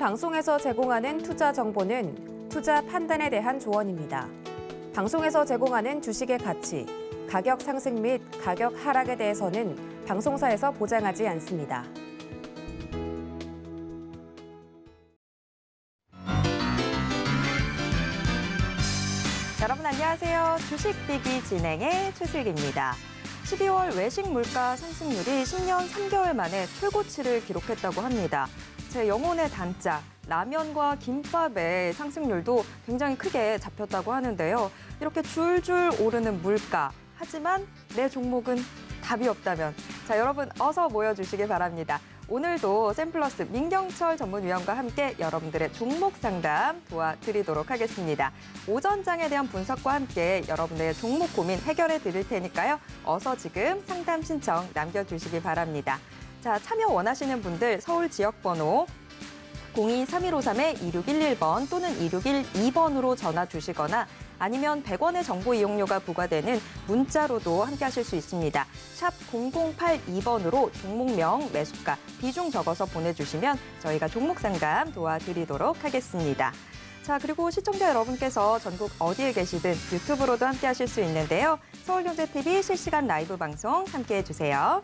방송에서 제공하는 투자 정보는 투자 판단에 대한 조언입니다. 방송에서 제공하는 주식의 가치, 가격 상승 및 가격 하락에 대해서는 방송사에서 보장하지 않습니다. 여러분 안녕하세요. 주식비기 진행의 최슬기입니다. 12월 외식 물가 상승률이 10년 3개월 만에 최고치를 기록했다고 합니다. 제 영혼의 단짝, 라면과 김밥의 상승률도 굉장히 크게 잡혔다고 하는데요. 이렇게 줄줄 오르는 물가, 하지만 내 종목은 답이 없다면 자 여러분 어서 모여주시기 바랍니다. 오늘도 샘플러스 민경철 전문위원과 함께 여러분들의 종목 상담 도와드리도록 하겠습니다. 오전장에 대한 분석과 함께 여러분들의 종목 고민 해결해 드릴 테니까요. 어서 지금 상담 신청 남겨주시기 바랍니다. 자, 참여 원하시는 분들 서울 지역번호 02-3153-2611번 또는 2612번으로 전화 주시거나 아니면 100원의 정보 이용료가 부과되는 문자로도 함께 하실 수 있습니다. 샵 0082번으로 종목명, 매수가, 비중 적어서 보내주시면 저희가 종목 상담 도와드리도록 하겠습니다. 자, 그리고 시청자 여러분께서 전국 어디에 계시든 유튜브로도 함께 하실 수 있는데요. 서울경제TV 실시간 라이브 방송 함께 해주세요.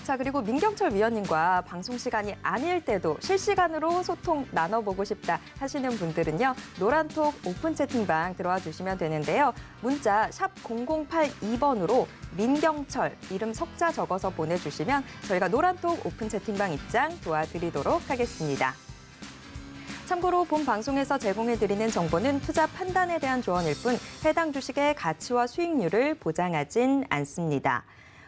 자, 그리고 민경철 위원님과 방송 시간이 아닐 때도 실시간으로 소통 나눠보고 싶다 하시는 분들은요. 노란톡 오픈 채팅방 들어와 주시면 되는데요. 문자 샵 0082번으로 민경철 이름 석자 적어서 보내주시면 저희가 노란톡 오픈 채팅방 입장 도와드리도록 하겠습니다. 참고로 본 방송에서 제공해드리는 정보는 투자 판단에 대한 조언일 뿐 해당 주식의 가치와 수익률을 보장하진 않습니다.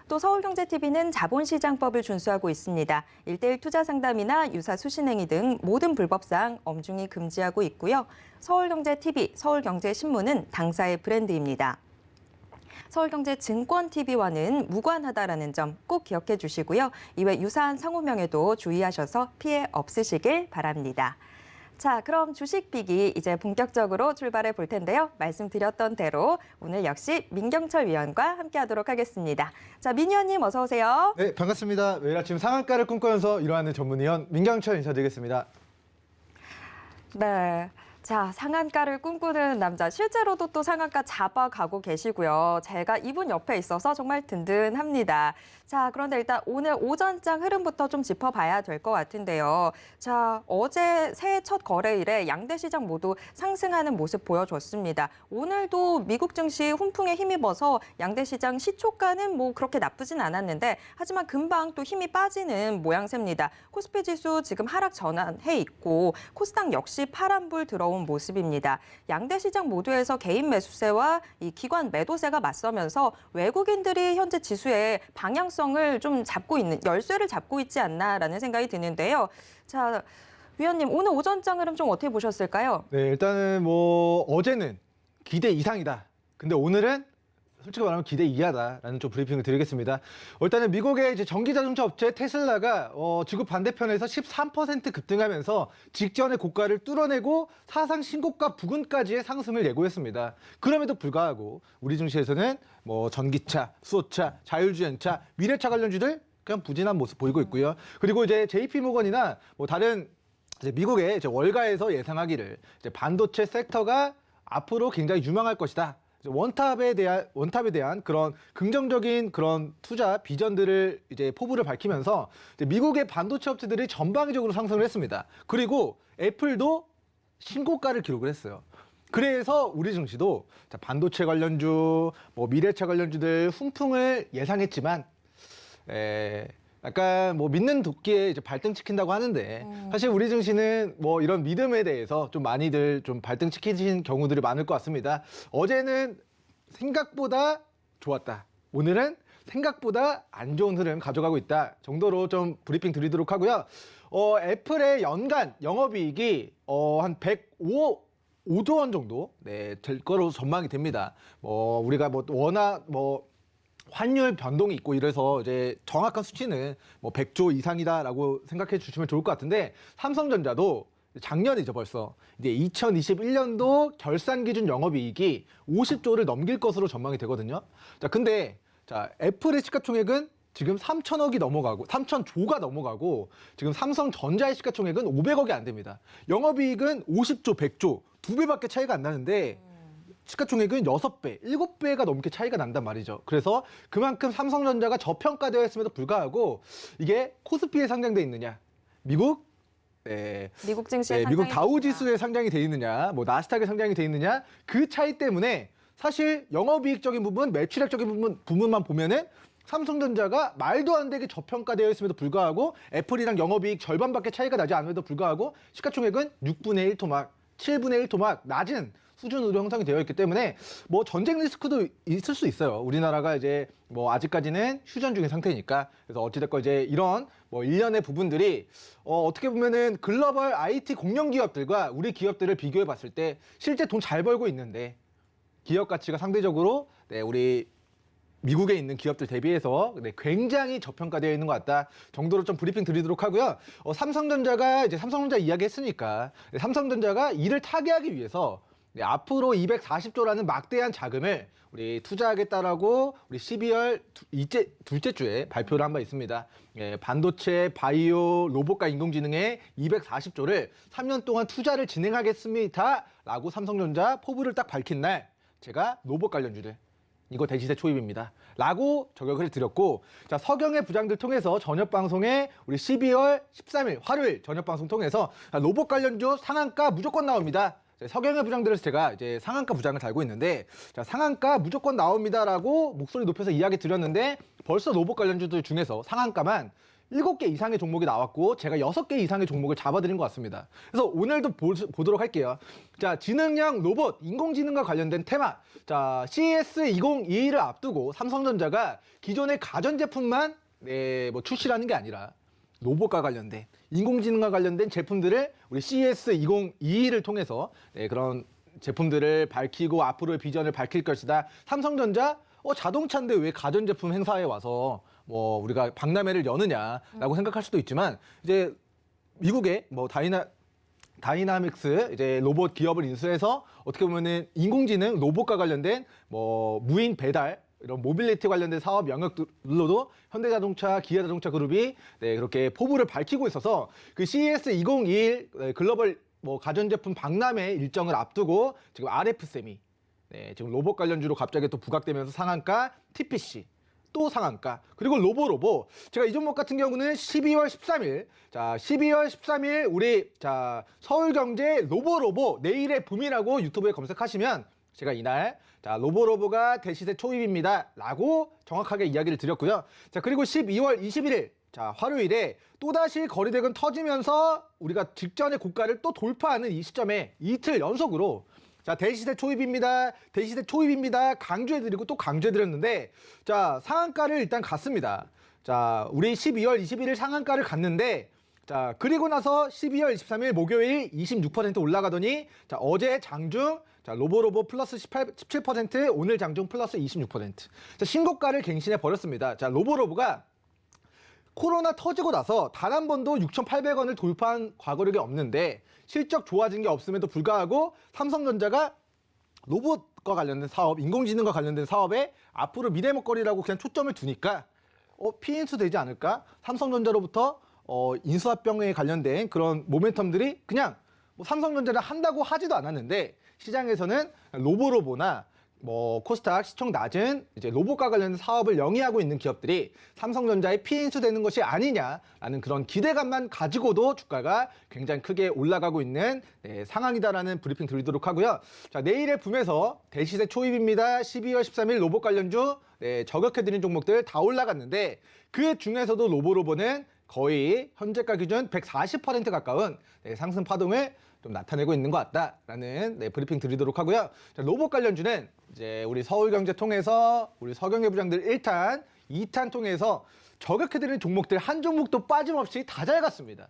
또 서울경제TV는 자본시장법을 준수하고 있습니다. 1:1 투자 상담이나 유사 수신행위 등 모든 불법사항 엄중히 금지하고 있고요. 서울경제TV, 서울경제신문은 당사의 브랜드입니다. 서울경제증권TV와는 무관하다라는 점 꼭 기억해 주시고요. 이외 유사한 상호명에도 주의하셔서 피해 없으시길 바랍니다. 자, 그럼 주식비기 이제 본격적으로 출발해 볼 텐데요. 말씀드렸던 대로 오늘 역시 민경철 위원과 함께하도록 하겠습니다. 자, 민 위원님 어서 오세요. 네, 반갑습니다. 매일 아침 상한가를 꿈꾸면서 일어나는 전문위원 민경철 인사드리겠습니다. 네. 자, 상한가를 꿈꾸는 남자, 실제로도 또 상한가 잡아가고 계시고요. 제가 이분 옆에 있어서 정말 든든합니다. 자, 그런데 일단 오늘 오전장 흐름부터 좀 짚어봐야 될 것 같은데요. 자, 어제 새해 첫 거래일에 양대 시장 모두 상승하는 모습 보여줬습니다. 오늘도 미국 증시 훈풍에 힘입어서 양대 시장 시초가는 뭐 그렇게 나쁘진 않았는데 하지만 금방 또 힘이 빠지는 모양새입니다. 코스피 지수 지금 하락 전환해 있고 코스닥 역시 파란불 들어온 모습입니다. 양대 시장 모두에서 개인 매수세와 이 기관 매도세가 맞서면서 외국인들이 현재 지수의 방향성을 좀 잡고 있는, 열쇠를 잡고 있지 않나라는 생각이 드는데요. 자, 위원님 오늘 오전장 흐름 좀 어떻게 보셨을까요? 네, 일단은 뭐 어제는 기대 이상이다. 근데 오늘은 솔직히 말하면 기대 이하다라는 좀 브리핑을 드리겠습니다. 일단은 미국의 이제 전기자동차 업체 테슬라가 지구 반대편에서 13% 급등하면서 직전의 고가를 뚫어내고 사상 신고가 부근까지의 상승을 예고했습니다. 그럼에도 불구하고 우리 증시에서는 뭐 전기차, 수소차, 자율주행차, 미래차 관련주들 그냥 부진한 모습 보이고 있고요. 그리고 이제 JP모건이나 뭐 다른 이제 미국의 이제 월가에서 예상하기를 이제 반도체 섹터가 앞으로 굉장히 유망할 것이다. 원탑에 대한 그런 긍정적인 그런 투자 비전들을 이제 포부를 밝히면서 이제 미국의 반도체 업체들이 전방위적으로 상승을 했습니다. 그리고 애플도 신고가를 기록을 했어요. 그래서 우리 증시도 반도체 관련주, 뭐 미래차 관련주들 훈풍을 예상했지만 약간 뭐 믿는 도끼에 이제 발등시킨다고 하는데 사실 우리 증시는 뭐 이런 믿음에 대해서 좀 많이들 좀 발등시키신 경우들이 많을 것 같습니다. 어제는 생각보다 좋았다. 오늘은 생각보다 안 좋은 흐름 가져가고 있다 정도로 좀 브리핑 드리도록 하고요. 애플의 연간 영업이익이 한 105조 원 정도 될 거로 전망이 됩니다. 우리가 뭐 워낙 환율 변동이 있고 이래서 이제 정확한 수치는 뭐 100조 이상이다라고 생각해 주시면 좋을 것 같은데 삼성전자도 작년이죠 벌써 이제 2021년도 결산 기준 영업이익이 50조를 넘길 것으로 전망이 되거든요. 자, 근데 애플의 시가총액은 지금 3천억이 넘어가고 3천조가 넘어가고 지금 삼성전자의 시가총액은 500억이 안 됩니다. 영업이익은 50조, 100조 2배밖에 차이가 안 나는데 시가총액은 6배, 7배가 넘게 차이가 난단 말이죠. 그래서 그만큼 삼성전자가 저평가되어 있음에도 불구하고 이게 코스피에 상장돼 있느냐, 미국 미국 증시에 네, 미국 상장이 다우지수에 상장이 돼 있느냐, 뭐 나스닥에 상장이 돼 있느냐, 그 차이 때문에 사실 영업이익적인 부분, 매출액적인 부분만 보면은 삼성전자가 말도 안 되게 저평가되어 있음에도 불구하고 애플이랑 영업이익 절반밖에 차이가 나지 않음에도 불구하고 시가총액은 6분의 1 토막, 7분의 1 토막 낮은 수준으로 형성이 되어 있기 때문에 뭐 전쟁 리스크도 있을 수 있어요. 우리나라가 이제 뭐 아직까지는 휴전 중인 상태니까. 그래서 어찌됐건 이제 이런 뭐 일련의 부분들이 어떻게 보면은 글로벌 IT 공룡 기업들과 우리 기업들을 비교해 봤을 때 실제 돈 잘 벌고 있는데 기업 가치가 상대적으로 우리 미국에 있는 기업들 대비해서 굉장히 저평가되어 있는 것 같다 정도로 좀 브리핑 드리도록 하고요. 삼성전자가 이제 삼성전자 이야기 했으니까 삼성전자가 이를 타개하기 위해서 앞으로 240조라는 막대한 자금을 우리 투자하겠다라고 우리 12월 둘째 주에 발표를 한 바 있습니다. 반도체, 바이오, 로봇과 인공지능에 240조를 3년 동안 투자를 진행하겠습니다라고 삼성전자 포부를 딱 밝힌 날 제가 로봇 관련주들 이거 대시세 초입입니다. 라고 저격을 드렸고, 자, 서경의 부장들 통해서 저녁 방송에 우리 12월 13일 화요일 저녁 방송 통해서 로봇 관련주 상한가 무조건 나옵니다. 서경의 부장들에서 제가 이제 상한가 부장을 달고 있는데, 자, 상한가 무조건 나옵니다라고 목소리 높여서 이야기 드렸는데 벌써 로봇 관련주들 중에서 상한가만 7개 이상의 종목이 나왔고 제가 6개 이상의 종목을 잡아드린 것 같습니다. 그래서 오늘도 보도록 할게요. 자, 지능형 로봇, 인공지능과 관련된 테마. 자, CES 2022를 앞두고 삼성전자가 기존의 가전제품만 뭐 출시라는 게 아니라 로봇과 관련된, 인공지능과 관련된 제품들을 우리 CES 2022를 통해서 그런 제품들을 밝히고 앞으로의 비전을 밝힐 것이다. 삼성전자 자동차인데 왜 가전제품 행사에 와서 뭐 우리가 박람회를 여느냐라고 생각할 수도 있지만 이제 미국의 뭐 다이나믹스 이제 로봇 기업을 인수해서 어떻게 보면은 인공지능 로봇과 관련된 뭐 무인 배달 이런 모빌리티 관련된 사업 영역들로도 현대자동차, 기아자동차 그룹이 그렇게 포부를 밝히고 있어서 그 CES 2021 글로벌 뭐 가전제품 박람회 일정을 앞두고 지금 RF세미 지금 로봇 관련주로 갑자기 또 부각되면서 상한가, TPC 또 상한가, 그리고 로보로보. 제가 이 종목 같은 경우는 12월 13일, 자, 12월 13일 우리 자 서울경제 로보로보 내일의 붐이라고 유튜브에 검색하시면 제가 이날 자 로보로보가 대시세 초입입니다 라고 정확하게 이야기를 드렸고요. 자, 그리고 12월 21일 자 화요일에 또다시 거래대금 터지면서 우리가 직전의 고가를 또 돌파하는 이 시점에 이틀 연속으로 자, 대시세 초입입니다. 대시세 초입입니다. 강조해드리고 또 강조해드렸는데, 자, 상한가를 일단 갔습니다. 자, 우리 12월 21일 상한가를 갔는데, 자, 그리고 나서 12월 23일 목요일 26% 올라가더니, 자, 어제 장중, 자, 로보로보 플러스 17%, 오늘 장중 플러스 26%. 자, 신고가를 갱신해 버렸습니다. 자, 로보로보가 코로나 터지고 나서 단 한 번도 6,800원을 돌파한 과거력이 없는데 실적 좋아진 게 없음에도 불구하고 삼성전자가 로봇과 관련된 사업, 인공지능과 관련된 사업에 앞으로 미래 먹거리라고 그냥 초점을 두니까 피인수 되지 않을까? 삼성전자로부터 인수합병에 관련된 그런 모멘텀들이 그냥 뭐 삼성전자를 한다고 하지도 않았는데 시장에서는 로보로보나 뭐 코스닥 시총 낮은 이제 로봇과 관련된 사업을 영위하고 있는 기업들이 삼성전자의 피인수 되는 것이 아니냐라는 그런 기대감만 가지고도 주가가 굉장히 크게 올라가고 있는 상황이다라는 브리핑 드리도록 하고요. 자, 내일의 붐에서 대시세 초입입니다. 12월 13일 로봇 관련주 저격해드린 종목들 다 올라갔는데 그 중에서도 로보로보는 거의 현재가 기준 140% 가까운 상승 파동을 좀 나타내고 있는 것 같다라는 브리핑 드리도록 하고요. 자, 로봇 관련주는 이제 우리 서울경제 통해서 우리 서경의 부장들 1탄, 2탄 통해서 저격해드리는 종목들 한 종목도 빠짐없이 다 잘 갔습니다.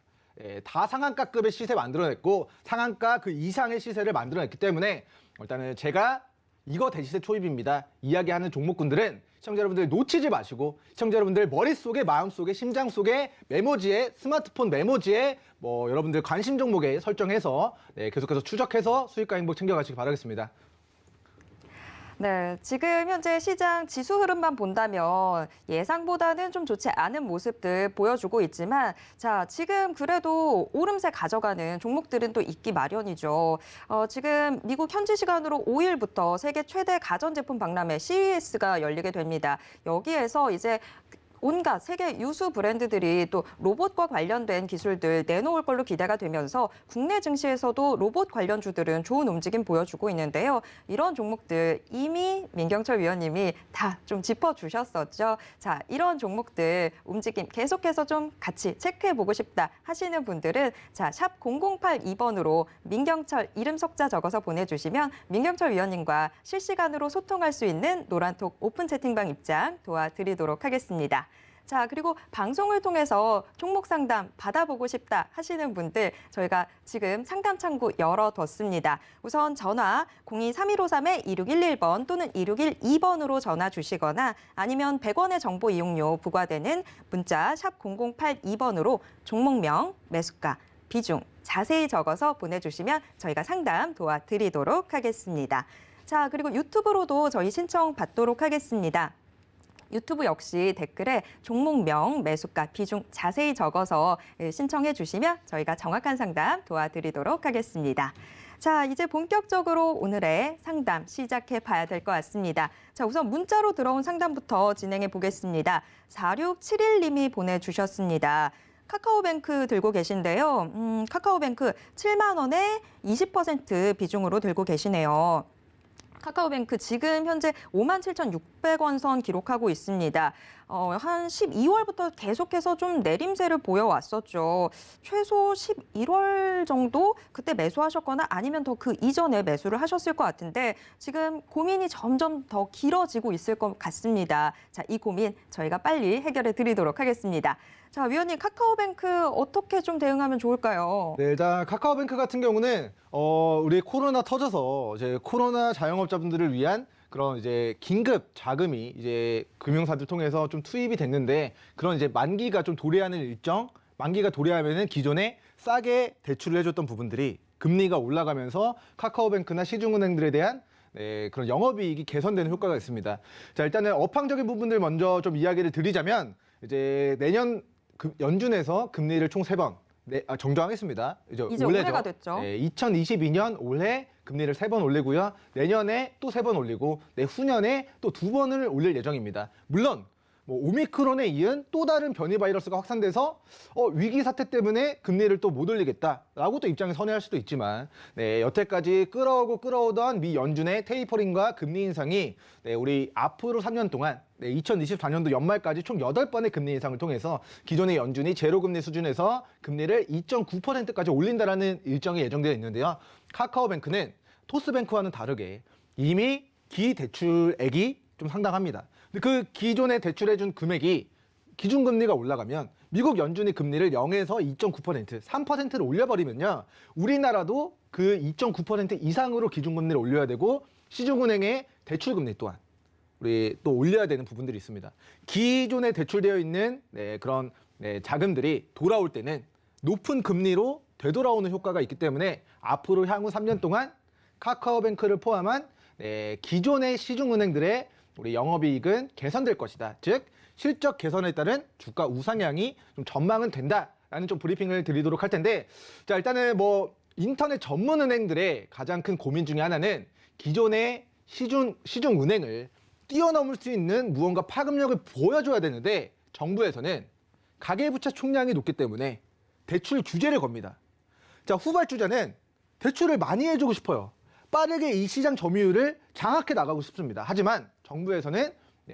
다 상한가급의 시세 만들어냈고 상한가 그 이상의 시세를 만들어냈기 때문에 일단은 제가 이거 대시세 초입입니다 이야기하는 종목군들은 시청자 여러분들 놓치지 마시고 시청자 여러분들 머릿속에 마음속에 심장 속에 메모지에 스마트폰 메모지에 뭐 여러분들 관심 종목에 설정해서 계속해서 추적해서 수익과 행복 챙겨가시기 바라겠습니다. 네, 지금 현재 시장 지수 흐름만 본다면 예상보다는 좀 좋지 않은 모습들 보여주고 있지만 자, 지금 그래도 오름세 가져가는 종목들은 또 있기 마련이죠. 지금 미국 현지 시간으로 5일부터 세계 최대 가전제품 박람회 CES가 열리게 됩니다. 여기에서 이제 온갖 세계 유수 브랜드들이 또 로봇과 관련된 기술들 내놓을 걸로 기대가 되면서 국내 증시에서도 로봇 관련주들은 좋은 움직임 보여주고 있는데요. 이런 종목들 이미 민경철 위원님이 다 좀 짚어주셨었죠. 자, 이런 종목들 움직임 계속해서 좀 같이 체크해보고 싶다 하시는 분들은 자, 샵 0082번으로 민경철 이름 석자 적어서 보내주시면 민경철 위원님과 실시간으로 소통할 수 있는 노란톡 오픈 채팅방 입장 도와드리도록 하겠습니다. 자, 그리고 방송을 통해서 종목 상담 받아보고 싶다 하시는 분들 저희가 지금 상담 창구 열어뒀습니다. 우선 전화 023153-2611번 또는 2612번으로 전화 주시거나 아니면 100원의 정보 이용료 부과되는 문자 샵 0082번으로 종목명, 매수가, 비중 자세히 적어서 보내주시면 저희가 상담 도와드리도록 하겠습니다. 자, 그리고 유튜브로도 저희 신청 받도록 하겠습니다. 유튜브 역시 댓글에 종목명, 매수가, 비중 자세히 적어서 신청해 주시면 저희가 정확한 상담 도와드리도록 하겠습니다. 자, 이제 본격적으로 오늘의 상담 시작해 봐야 될 것 같습니다. 자, 우선 문자로 들어온 상담부터 진행해 보겠습니다. 4671님이 보내주셨습니다. 카카오뱅크 들고 계신데요. 카카오뱅크 7만 원에 20% 비중으로 들고 계시네요. 카카오뱅크 지금 현재 57,600원 선 기록하고 있습니다. 한 12월부터 계속해서 좀 내림세를 보여왔었죠. 최소 11월 정도 그때 매수하셨거나 아니면 더 그 이전에 매수를 하셨을 것 같은데 지금 고민이 점점 더 길어지고 있을 것 같습니다. 자, 이 고민 저희가 빨리 해결해 드리도록 하겠습니다. 자, 위원님 카카오뱅크 어떻게 좀 대응하면 좋을까요? 네, 일단 카카오뱅크 같은 경우는 우리 코로나 터져서 이제 코로나 자영업자분들을 위한 그런 이제 긴급 자금이 이제 금융사들 통해서 좀 투입이 됐는데 그런 이제 만기가 좀 도래하는 일정, 만기가 도래하면은 기존에 싸게 대출을 해줬던 부분들이 금리가 올라가면서 카카오뱅크나 시중은행들에 대한 그런 영업이익이 개선되는 효과가 있습니다. 자, 일단은 업황적인 부분들 먼저 좀 이야기를 드리자면 이제 내년 연준에서 금리를 총 3번 정정하겠습니다. 이제 올해죠. 올해가 됐죠. 2022년 올해 금리를 3번 올리고요. 내년에 또 3번 올리고 내후년에 또 2번을 올릴 예정입니다. 물론 뭐 오미크론에 이은 또 다른 변이 바이러스가 확산돼서 위기 사태 때문에 금리를 또 못 올리겠다라고 또 입장을 선회할 수도 있지만 여태까지 끌어오던 미 연준의 테이퍼링과 금리 인상이 우리 앞으로 3년 동안 2024년도 연말까지 총 8번의 금리 인상을 통해서 기존의 연준이 제로금리 수준에서 금리를 2.9%까지 올린다라는 일정이 예정되어 있는데요. 카카오뱅크는 토스뱅크와는 다르게 이미 기대출액이 좀 상당합니다. 근데 그 기존에 대출해준 금액이 기준금리가 올라가면 미국 연준이 금리를 0에서 2.9%, 3%를 올려버리면요. 우리나라도 그 2.9% 이상으로 기준금리를 올려야 되고 시중은행의 대출금리 또한 우리 또 올려야 되는 부분들이 있습니다. 기존에 대출되어 있는 그런 자금들이 돌아올 때는 높은 금리로 되돌아오는 효과가 있기 때문에 앞으로 향후 3년 동안 카카오뱅크를 포함한 기존의 시중은행들의 우리 영업이익은 개선될 것이다. 즉 실적 개선에 따른 주가 우상향이 좀 전망은 된다라는 좀 브리핑을 드리도록 할 텐데 자 일단은 뭐 인터넷 전문은행들의 가장 큰 고민 중에 하나는 기존의 시중은행을 뛰어넘을 수 있는 무언가 파급력을 보여줘야 되는데 정부에서는 가계부채 총량이 높기 때문에 대출 규제를 겁니다. 자 후발주자는 대출을 많이 해주고 싶어요. 빠르게 이 시장 점유율을 장악해 나가고 싶습니다. 하지만 정부에서는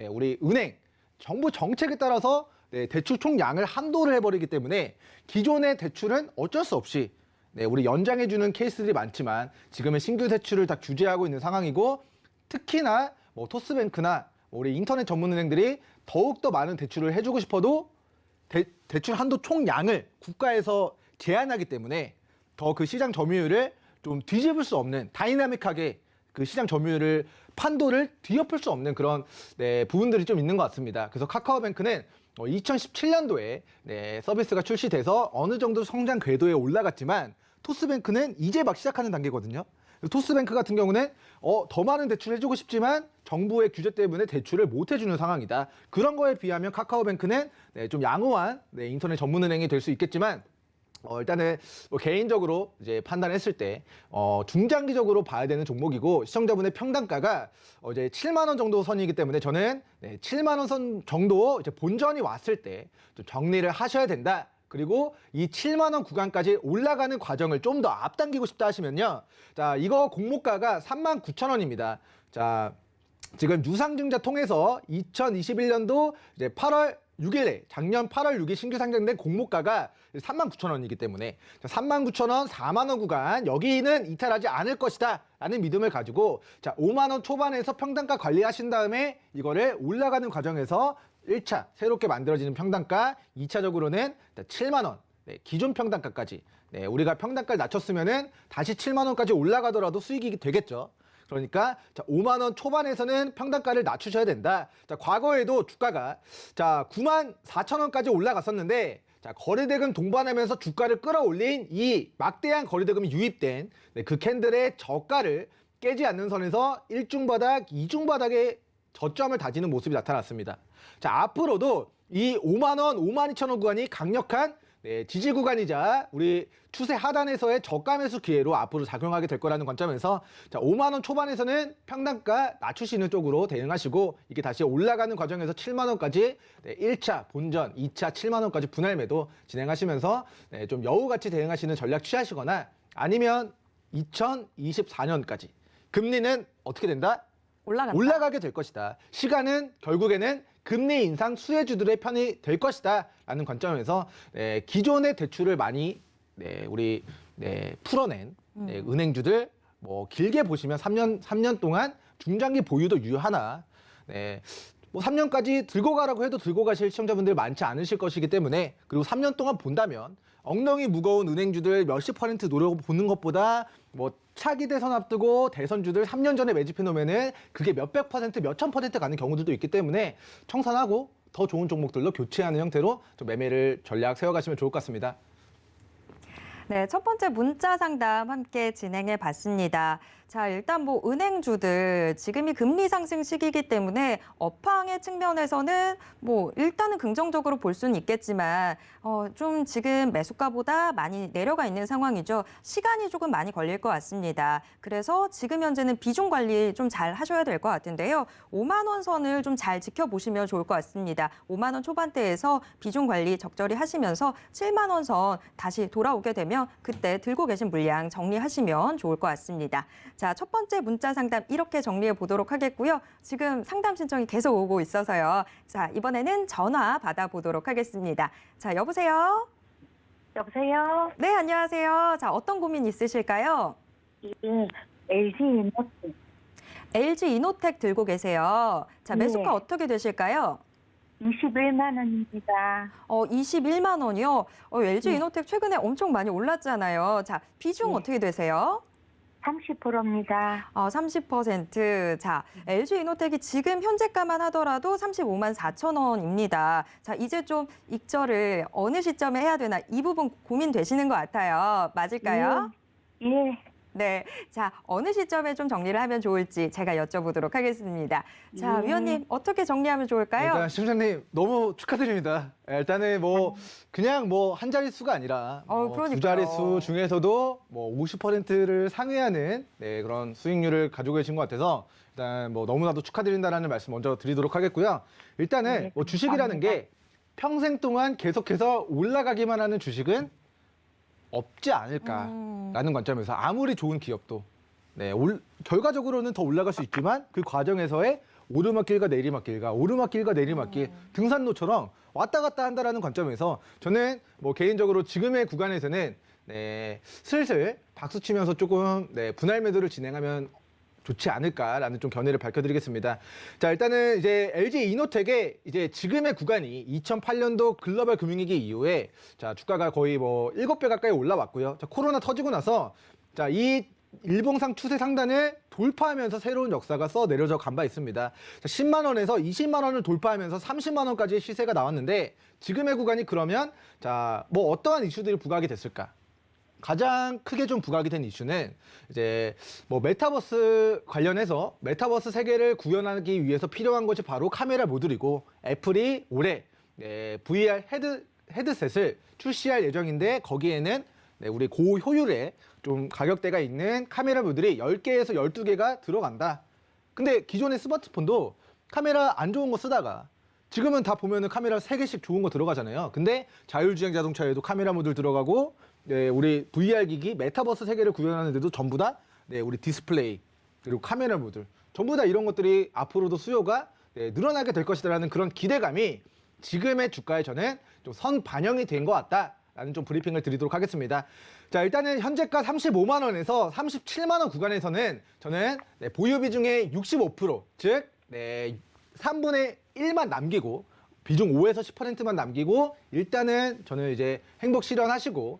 우리 은행, 정부 정책에 따라서 대출 총량을 한도를 해버리기 때문에 기존의 대출은 어쩔 수 없이 우리 연장해주는 케이스들이 많지만 지금은 신규 대출을 다 규제하고 있는 상황이고 특히나 뭐 토스뱅크나 우리 인터넷 전문은행들이 더욱더 많은 대출을 해주고 싶어도 대출 한도 총량을 국가에서 제한하기 때문에 더 그 시장 점유율을 좀 뒤집을 수 없는 다이나믹하게 그 시장 점유율을 판도를 뒤엎을 수 없는 그런 부분들이 좀 있는 것 같습니다. 그래서 카카오뱅크는 2017년도에 서비스가 출시돼서 어느 정도 성장 궤도에 올라갔지만 토스뱅크는 이제 막 시작하는 단계거든요. 토스뱅크 같은 경우는 더 많은 대출을 해주고 싶지만 정부의 규제 때문에 대출을 못 해주는 상황이다. 그런 거에 비하면 카카오뱅크는 좀 양호한 인터넷 전문은행이 될 수 있겠지만 일단은 뭐 개인적으로 이제 판단했을 때 중장기적으로 봐야 되는 종목이고 시청자분의 평단가가 이제 7만 원 정도 선이기 때문에 저는 7만 원 선 정도 이제 본전이 왔을 때 좀 정리를 하셔야 된다. 그리고 이 7만 원 구간까지 올라가는 과정을 좀 더 앞당기고 싶다 하시면요. 자, 이거 공모가가 39,000원입니다. 자, 지금 유상증자 통해서 2021년도 이제 8월 6일에 작년 8월 6일 신규 상장된 공모가가 39,000원이기 때문에 39,000원, 4만 원 구간 여기는 이탈하지 않을 것이다 라는 믿음을 가지고 자 5만 원 초반에서 평단가 관리하신 다음에 이거를 올라가는 과정에서 1차 새롭게 만들어지는 평단가, 2차적으로는 7만 원 기존 평단가까지 우리가 평단가를 낮췄으면은 다시 7만 원까지 올라가더라도 수익이 되겠죠. 그러니까 자, 5만 원 초반에서는 평단가를 낮추셔야 된다. 자, 과거에도 주가가 자, 9만 4천 원까지 올라갔었는데 자, 거래대금 동반하면서 주가를 끌어올린 이 막대한 거래대금이 유입된 그 캔들의 저가를 깨지 않는 선에서 1중바닥, 2중바닥의 저점을 다지는 모습이 나타났습니다. 자, 앞으로도 이 5만 원, 5만 2천 원 구간이 강력한 지지 구간이자 우리 추세 하단에서의 저가 매수 기회로 앞으로 작용하게 될 거라는 관점에서 자 5만 원 초반에서는 평단가 낮추시는 쪽으로 대응하시고 이게 다시 올라가는 과정에서 7만 원까지 1차 본전, 2차 7만 원까지 분할 매도 진행하시면서 좀 여우같이 대응하시는 전략 취하시거나 아니면 2024년까지 금리는 어떻게 된다? 올라가게 될 것이다. 시간은 결국에는 금리 인상 수혜주들의 편이 될 것이다 라는 관점에서 기존의 대출을 많이 우리 풀어낸 은행주들 뭐 길게 보시면 3년 동안 중장기 보유도 유효하나 뭐 3년까지 들고 가라고 해도 들고 가실 시청자분들 많지 않으실 것이기 때문에 그리고 3년 동안 본다면 엉덩이 무거운 은행주들 몇십 퍼센트 노려보는 것보다 뭐 차기 대선 앞두고 대선주들 3년 전에 매집해 놓으면은 그게 몇백 퍼센트, 몇천 퍼센트 가는 경우들도 있기 때문에 청산하고 더 좋은 종목들로 교체하는 형태로 좀 매매를 전략 세워가시면 좋을 것 같습니다. 네, 첫 번째 문자 상담 함께 진행해 봤습니다. 자, 일단 뭐 은행주들 지금이 금리 상승 시기이기 때문에 업황의 측면에서는 뭐 일단은 긍정적으로 볼 수는 있겠지만 좀 지금 매수가보다 많이 내려가 있는 상황이죠. 시간이 조금 많이 걸릴 것 같습니다. 그래서 지금 현재는 비중 관리 좀 잘 하셔야 될 것 같은데요. 5만 원 선을 좀 잘 지켜보시면 좋을 것 같습니다. 5만 원 초반대에서 비중 관리 적절히 하시면서 7만 원 선 다시 돌아오게 되면 그때 들고 계신 물량 정리하시면 좋을 것 같습니다. 자, 첫 번째 문자 상담 이렇게 정리해 보도록 하겠고요. 지금 상담 신청이 계속 오고 있어서요. 자, 이번에는 전화 받아보도록 하겠습니다. 자, 여보세요? 여보세요? 네, 안녕하세요. 자, 어떤 고민 있으실까요? 예, LG 이노텍. LG 이노텍 들고 계세요. 자, 매수가 네. 어떻게 되실까요? 21만 원입니다. 21만 원이요? LG 네. 이노텍 최근에 엄청 많이 올랐잖아요. 자, 비중 네. 어떻게 되세요? 30%입니다. 30%. 자, LG 이노텍이 지금 현재가만 하더라도 35만 4천 원입니다. 자, 이제 좀 익절을 어느 시점에 해야 되나 이 부분 고민되시는 것 같아요. 맞을까요? 예. 네. 자, 어느 시점에 좀 정리를 하면 좋을지 제가 여쭤보도록 하겠습니다. 자, 위원님 어떻게 정리하면 좋을까요? 일단 시청자님 너무 축하드립니다. 일단은 뭐 그냥 뭐 한 자릿수가 아니라 두 그러니까요. 자릿수 중에서도 뭐 50%를 상회하는 그런 수익률을 가지고 계신 것 같아서 일단 뭐 너무나도 축하드린다라는 말씀 먼저 드리도록 하겠고요. 일단은 네, 뭐 주식이라는 감사합니다. 게 평생 동안 계속해서 올라가기만 하는 주식은 없지 않을까라는 관점에서 아무리 좋은 기업도 결과적으로는 더 올라갈 수 있지만 그 과정에서의 오르막길과 내리막길과 오르막길과 내리막길 등산로처럼 왔다 갔다 한다라는 관점에서 저는 뭐 개인적으로 지금의 구간에서는 슬슬 박수 치면서 조금 분할 매도를 진행하면 좋지 않을까라는 좀 견해를 밝혀드리겠습니다. 자, 일단은 이제 LG 이노텍의 이제 지금의 구간이 2008년도 글로벌 금융위기 이후에 자, 주가가 거의 뭐 7배 가까이 올라왔고요. 자, 코로나 터지고 나서 자, 이 일봉상 추세 상단을 돌파하면서 새로운 역사가 써 내려져 간 바 있습니다. 자, 10만 원에서 20만 원을 돌파하면서 30만 원까지 시세가 나왔는데 지금의 구간이 그러면 자, 뭐 어떠한 이슈들이 부각이 됐을까? 가장 크게 좀 부각이 된 이슈는 이제 뭐 메타버스 관련해서 메타버스 세계를 구현하기 위해서 필요한 것이 바로 카메라 모듈이고 애플이 올해 VR 헤드셋을 출시할 예정인데 거기에는 우리 고효율의 좀 가격대가 있는 카메라 모듈이 10개에서 12개가 들어간다. 근데 기존의 스마트폰도 카메라 안 좋은 거 쓰다가 지금은 다 보면은 카메라 3개씩 좋은 거 들어가잖아요. 근데 자율주행 자동차에도 카메라 모듈 들어가고 우리 VR 기기 메타버스 세계를 구현하는데도 전부 다 우리 디스플레이 그리고 카메라 모듈 전부 다 이런 것들이 앞으로도 수요가 늘어나게 될 것이다라는 그런 기대감이 지금의 주가에 저는 좀 선 반영이 된 것 같다라는 좀 브리핑을 드리도록 하겠습니다. 자, 일단은 현재가 35만 원에서 37만 원 구간에서는 저는 보유 비중의 65%, 즉 3분의 1만 남기고 비중 5에서 10%만 남기고 일단은 저는 이제 행복 실현하시고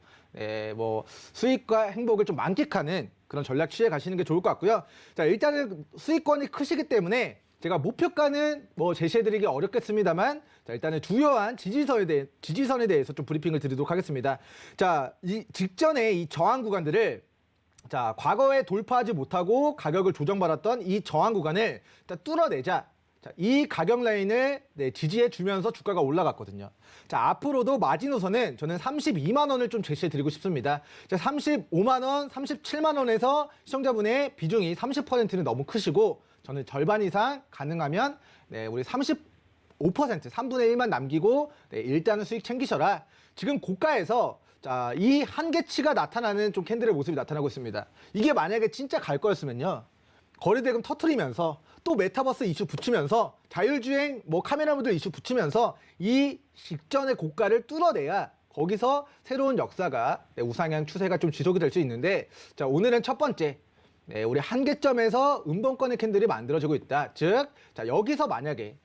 뭐 수익과 행복을 좀 만끽하는 그런 전략 취해 가시는 게 좋을 것 같고요. 자, 일단은 수익권이 크시기 때문에 제가 목표가는 뭐 제시해드리기 어렵겠습니다만 자, 일단은 주요한 지지선에 대해서 좀 브리핑을 드리도록 하겠습니다. 자, 이 직전에 이 저항 구간들을 자, 과거에 돌파하지 못하고 가격을 조정받았던 이 저항 구간을 일단 뚫어내자. 자, 이 가격 라인을 지지해 주면서 주가가 올라갔거든요. 자, 앞으로도 마지노선은 저는 32만 원을 좀 제시해 드리고 싶습니다. 자, 35만 원, 37만 원에서 시청자분의 비중이 30%는 너무 크시고 저는 절반 이상 가능하면 우리 35%, 3분의 1만 남기고 일단은 수익 챙기셔라. 지금 고가에서 자, 이 한계치가 나타나는 좀 캔들의 모습이 나타나고 있습니다. 이게 만약에 진짜 갈 거였으면요. 거래대금 터트리면서 또 메타버스 이슈 붙이면서 자율주행 뭐 카메라 모듈 이슈 붙이면서 이 직전의 고가를 뚫어내야 거기서 새로운 역사가 우상향 추세가 좀 지속이 될 수 있는데 자, 오늘은 첫 번째 우리 한계점에서 음봉권의 캔들이 만들어지고 있다. 즉, 자, 여기서 만약에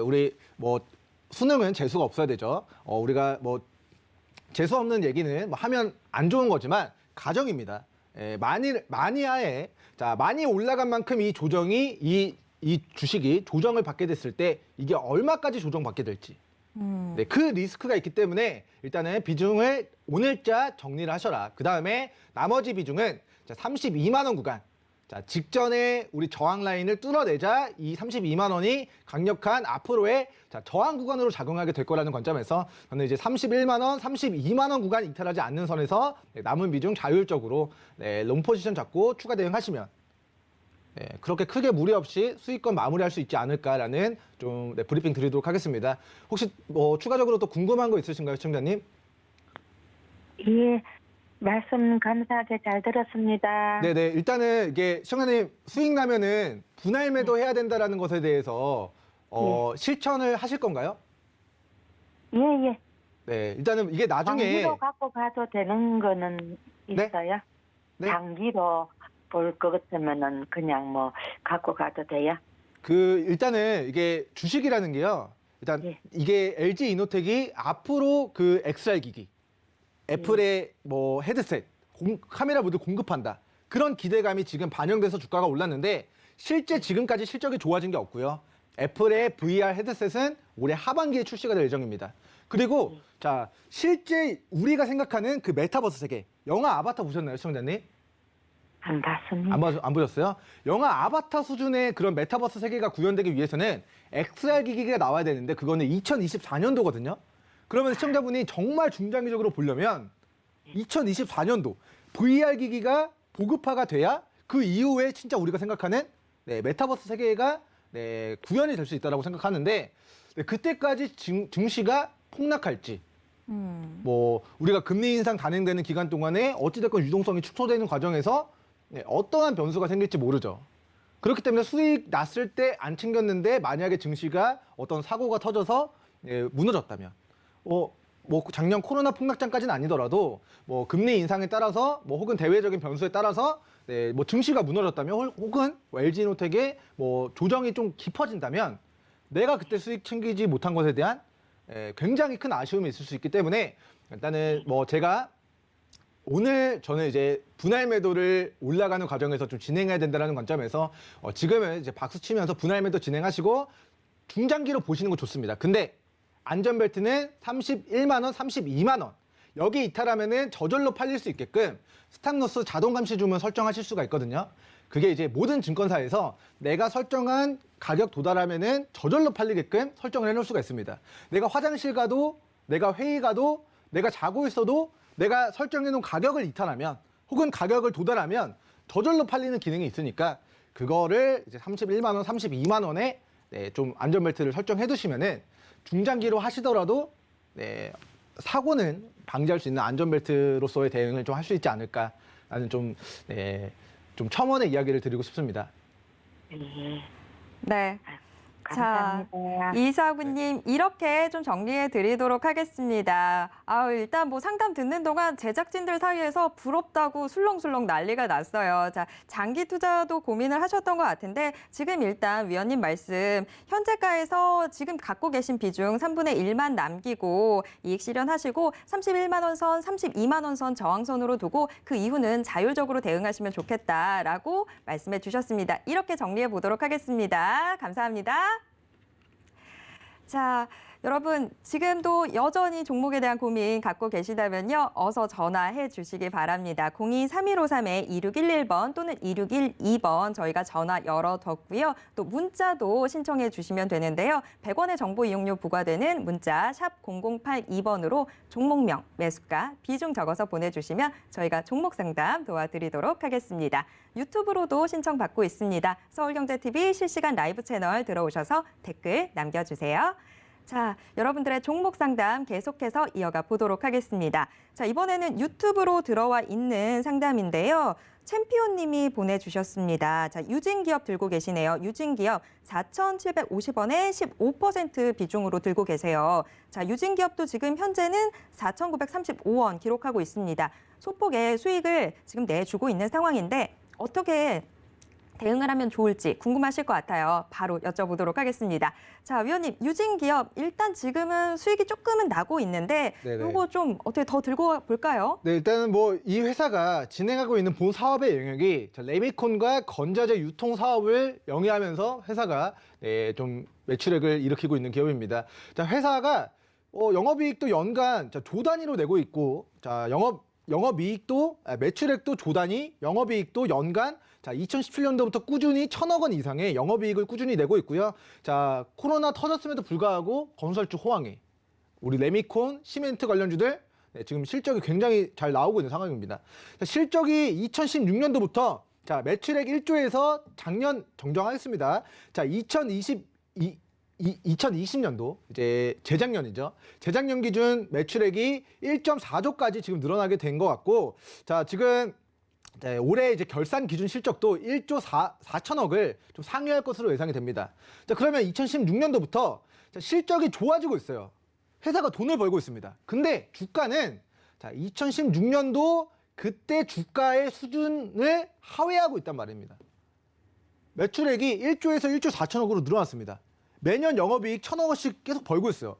우리 뭐 수능은 재수가 없어야 되죠. 우리가 뭐 재수 없는 얘기는 뭐 하면 안 좋은 거지만 가정입니다. 만이하에 자, 많이 올라간 만큼 이 조정이 이 주식이 조정을 받게 됐을 때 이게 얼마까지 조정받게 될지 그 리스크가 있기 때문에 일단은 비중을 오늘자 정리를 하셔라. 그 다음에 나머지 비중은 자, 32만 원 구간. 자, 직전에 우리 저항 라인을 뚫어내자 이 32만 원이 강력한 앞으로의 자, 저항 구간으로 작용하게 될 거라는 관점에서 저는 이제 31만 원, 32만 원 구간 이탈하지 않는 선에서 남은 비중 자율적으로 롱 포지션 잡고 추가 대응하시면 그렇게 크게 무리 없이 수익권 마무리할 수 있지 않을까라는 좀 브리핑 드리도록 하겠습니다. 혹시 뭐 추가적으로 또 궁금한 거 있으신가요, 시청자님? 예, 말씀 감사하게 잘 들었습니다. 네네. 일단은 이게 시청자님 수익 나면은 분할 매도 해야 된다라는 것에 대해서 실천을 하실 건가요? 예, 예. 네. 일단은 이게 나중에 장기로 갖고 가도 되는 거는 네? 있어요? 네? 장기로 볼 것 같으면은 그냥 뭐 갖고 가도 돼요? 일단은 이게 주식이라는 게요. 일단 예. 이게 LG 이노텍이 앞으로 그 XR 기기 애플의 뭐 헤드셋, 카메라 모듈 공급한다. 그런 기대감이 지금 반영돼서 주가가 올랐는데 실제 지금까지 실적이 좋아진 게 없고요. 애플의 VR 헤드셋은 올해 하반기에 출시가 될 예정입니다. 그리고 자, 실제 우리가 생각하는 그 메타버스 세계, 영화 아바타 보셨나요, 시청자님? 안 봤습니다. 안 보셨어요? 영화 아바타 수준의 그런 메타버스 세계가 구현되기 위해서는 XR 기기가 나와야 되는데 그거는 2024년도거든요. 그러면 시청자분이 정말 중장기적으로 보려면 2024년도 VR 기기가 보급화가 돼야 그 이후에 진짜 우리가 생각하는 메타버스 세계가 구현이 될 수 있다고 생각하는데 그때까지 증시가 폭락할지 뭐 우리가 금리 인상 단행되는 기간 동안에 어찌됐건 유동성이 축소되는 과정에서 어떠한 변수가 생길지 모르죠. 그렇기 때문에 수익 났을 때 안 챙겼는데 만약에 증시가 어떤 사고가 터져서 무너졌다면 뭐 작년 코로나 폭락장까지는 아니더라도 뭐 금리 인상에 따라서 뭐 혹은 대외적인 변수에 따라서 뭐 증시가 무너졌다면 혹은 LG노텍의 뭐 조정이 좀 깊어진다면 내가 그때 수익 챙기지 못한 것에 대한 굉장히 큰 아쉬움이 있을 수 있기 때문에 일단은 뭐 제가 오늘 저는 이제 분할 매도를 올라가는 과정에서 좀 진행해야 된다는 관점에서 지금은 이제 박수 치면서 분할 매도 진행하시고 중장기로 보시는 거 좋습니다. 근데 안전벨트는 31만 원, 32만 원 여기 이탈하면은 저절로 팔릴 수 있게끔 스탑로스 자동 감시 주문 설정하실 수가 있거든요. 그게 이제 모든 증권사에서 내가 설정한 가격 도달하면은 저절로 팔리게끔 설정을 해놓을 수가 있습니다. 내가 화장실 가도, 내가 회의 가도, 내가 자고 있어도 내가 설정해놓은 가격을 이탈하면 혹은 가격을 도달하면 저절로 팔리는 기능이 있으니까 그거를 이제 31만 원, 32만 원에 좀 안전벨트를 설정해 두시면은 중장기로 하시더라도 사고는 방지할 수 있는 안전벨트로서의 대응을 좀 할 수 있지 않을까라는 좀 첨언의 이야기를 드리고 싶습니다. 예. 네. 감사합니다. 이사구님, 이렇게 좀 정리해 드리도록 하겠습니다. 일단 뭐 상담 듣는 동안 제작진들 사이에서 부럽다고 술렁술렁 난리가 났어요. 자, 장기 투자도 고민을 하셨던 것 같은데 지금 일단 위원님 말씀, 현재가에서 지금 갖고 계신 비중 3분의 1만 남기고 이익 실현하시고 31만 원 선, 32만 원 선 저항선으로 두고 그 이후는 자율적으로 대응하시면 좋겠다라고 말씀해 주셨습니다. 이렇게 정리해 보도록 하겠습니다. 감사합니다. 자, 여러분 지금도 여전히 종목에 대한 고민 갖고 계시다면요. 어서 전화해 주시기 바랍니다. 02-3153-2611번 또는 2612번 저희가 전화 열어뒀고요. 또 문자도 신청해 주시면 되는데요. 100원의 정보 이용료 부과되는 문자 샵 0082번으로 종목명, 매수가, 비중 적어서 보내주시면 저희가 종목 상담 도와드리도록 하겠습니다. 유튜브로도 신청받고 있습니다. 서울경제TV 실시간 라이브 채널 들어오셔서 댓글 남겨주세요. 자, 여러분들의 종목 상담 계속해서 이어가 보도록 하겠습니다. 자, 이번에는 유튜브로 들어와 있는 상담인데요. 챔피언님이 보내주셨습니다. 자, 유진기업 들고 계시네요. 유진기업 4,750원에 15% 비중으로 들고 계세요. 자, 유진기업도 지금 현재는 4,935원 기록하고 있습니다. 소폭의 수익을 지금 내주고 있는 상황인데 어떻게 대응을 하면 좋을지 궁금하실 것 같아요. 바로 여쭤보도록 하겠습니다. 자, 위원님, 유진기업 일단 지금은 수익이 조금은 나고 있는데 네네. 이거 좀 어떻게 더 들고 볼까요? 네, 일단은 뭐 이 회사가 진행하고 있는 본 사업의 영역이 레미콘과 건자재 유통 사업을 영위하면서 회사가 좀 매출액을 일으키고 있는 기업입니다. 자, 회사가 영업이익도 연간 조 단위로 내고 있고, 자, 영업이익도 매출액도 조 단위, 영업이익도 연간 2017년도부터 꾸준히 1,000억 원 이상의 영업이익을 꾸준히 내고 있고요. 자, 코로나 터졌음에도 불구하고 건설주 호황이 우리 레미콘, 시멘트 관련주들 지금 실적이 굉장히 잘 나오고 있는 상황입니다. 자, 실적이 2016년도부터 매출액 1조에서 작년 정정하겠습니다. 자, 2020년도 이제 재작년이죠. 재작년 기준 매출액이 1.4조까지 지금 늘어나게 된 것 같고, 자, 지금 올해 이제 결산 기준 실적도 1조 4천억을 좀 상회할 것으로 예상이 됩니다. 자, 그러면 2016년도부터 실적이 좋아지고 있어요. 회사가 돈을 벌고 있습니다. 근데 주가는 2016년도 그때 주가의 수준을 하회하고 있단 말입니다. 매출액이 1조에서 1조 4천억으로 늘어났습니다. 매년 영업이익 1,000억 원씩 계속 벌고 있어요.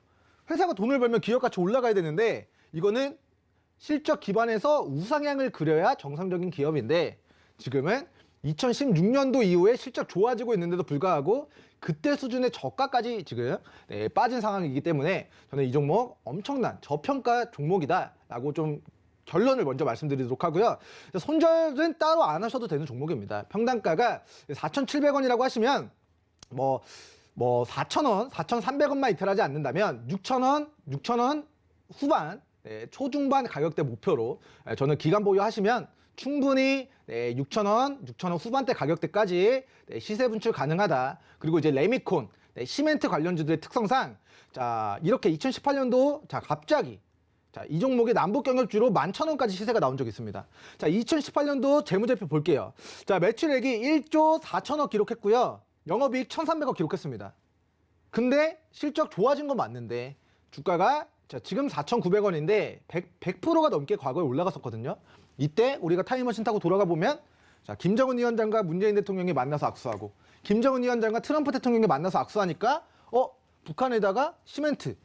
회사가 돈을 벌면 기업 가치 올라가야 되는데 이거는 실적 기반에서 우상향을 그려야 정상적인 기업인데 지금은 2016년도 이후에 실적 좋아지고 있는데도 불구하고 그때 수준의 저가까지 지금 빠진 상황이기 때문에 저는 이 종목 엄청난 저평가 종목이다라고 좀 결론을 먼저 말씀드리도록 하고요. 손절은 따로 안 하셔도 되는 종목입니다. 평단가가 4,700원이라고 하시면 뭐 4,000원, 4,300원만 이탈하지 않는다면 6,000원 후반, 초중반 가격대 목표로 저는 기간 보유하시면 충분히 6,000원 후반대 가격대까지 시세 분출 가능하다. 그리고 이제 레미콘, 시멘트 관련주들의 특성상 이렇게 2018년도 갑자기 이 종목의 남북 경협주로 11,000원까지 시세가 나온 적이 있습니다. 2018년도 재무제표 볼게요. 매출액이 1조 4천억 기록했고요. 영업이익 1,300억 기록했습니다. 근데 실적 좋아진 건 맞는데 주가가 지금 4,900원인데 100%가 넘게 과거에 올라갔었거든요. 이때 우리가 타임머신 타고 돌아가 보면 김정은 위원장과 문재인 대통령이 만나서 악수하고 김정은 위원장과 트럼프 대통령이 만나서 악수하니까 북한에다가 시멘트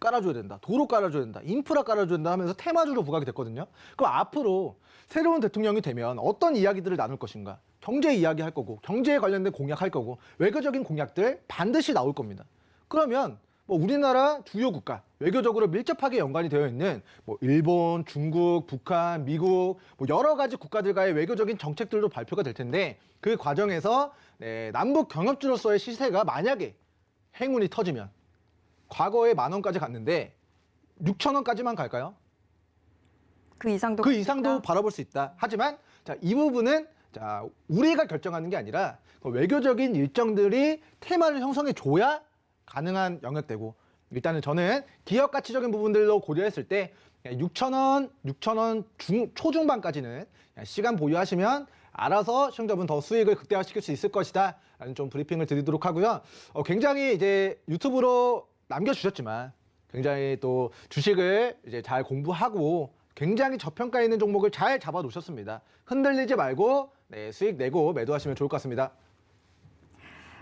깔아줘야 된다. 도로 깔아줘야 된다. 인프라 깔아줘야 된다 하면서 테마주로 부각이 됐거든요. 그럼 앞으로 새로운 대통령이 되면 어떤 이야기들을 나눌 것인가? 경제 이야기 할 거고 경제에 관련된 공약 할 거고 외교적인 공약들 반드시 나올 겁니다. 그러면 뭐 우리나라 주요 국가, 외교적으로 밀접하게 연관이 되어 있는 뭐 일본, 중국, 북한, 미국 뭐 여러 가지 국가들과의 외교적인 정책들도 발표가 될 텐데 그 과정에서 남북 경협주로서의 시세가 만약에 행운이 터지면 과거에 10,000원까지 갔는데 6,000원까지만 갈까요? 그 이상도 그 이상도 갈까? 바라볼 수 있다. 하지만 자, 이 부분은 우리가 결정하는 게 아니라 그 외교적인 일정들이 테마를 형성해 줘야 가능한 영역대고 일단은 저는 기업 가치적인 부분들로 고려했을 때 6,000원 초중반까지는 시간 보유하시면 알아서 시청자분 더 수익을 극대화시킬 수 있을 것이다 라는 좀 브리핑을 드리도록 하고요. 굉장히 이제 유튜브로 남겨주셨지만 굉장히 또 주식을 이제 잘 공부하고 굉장히 저평가 있는 종목을 잘 잡아 놓으셨습니다. 흔들리지 말고 수익 내고 매도하시면 좋을 것 같습니다.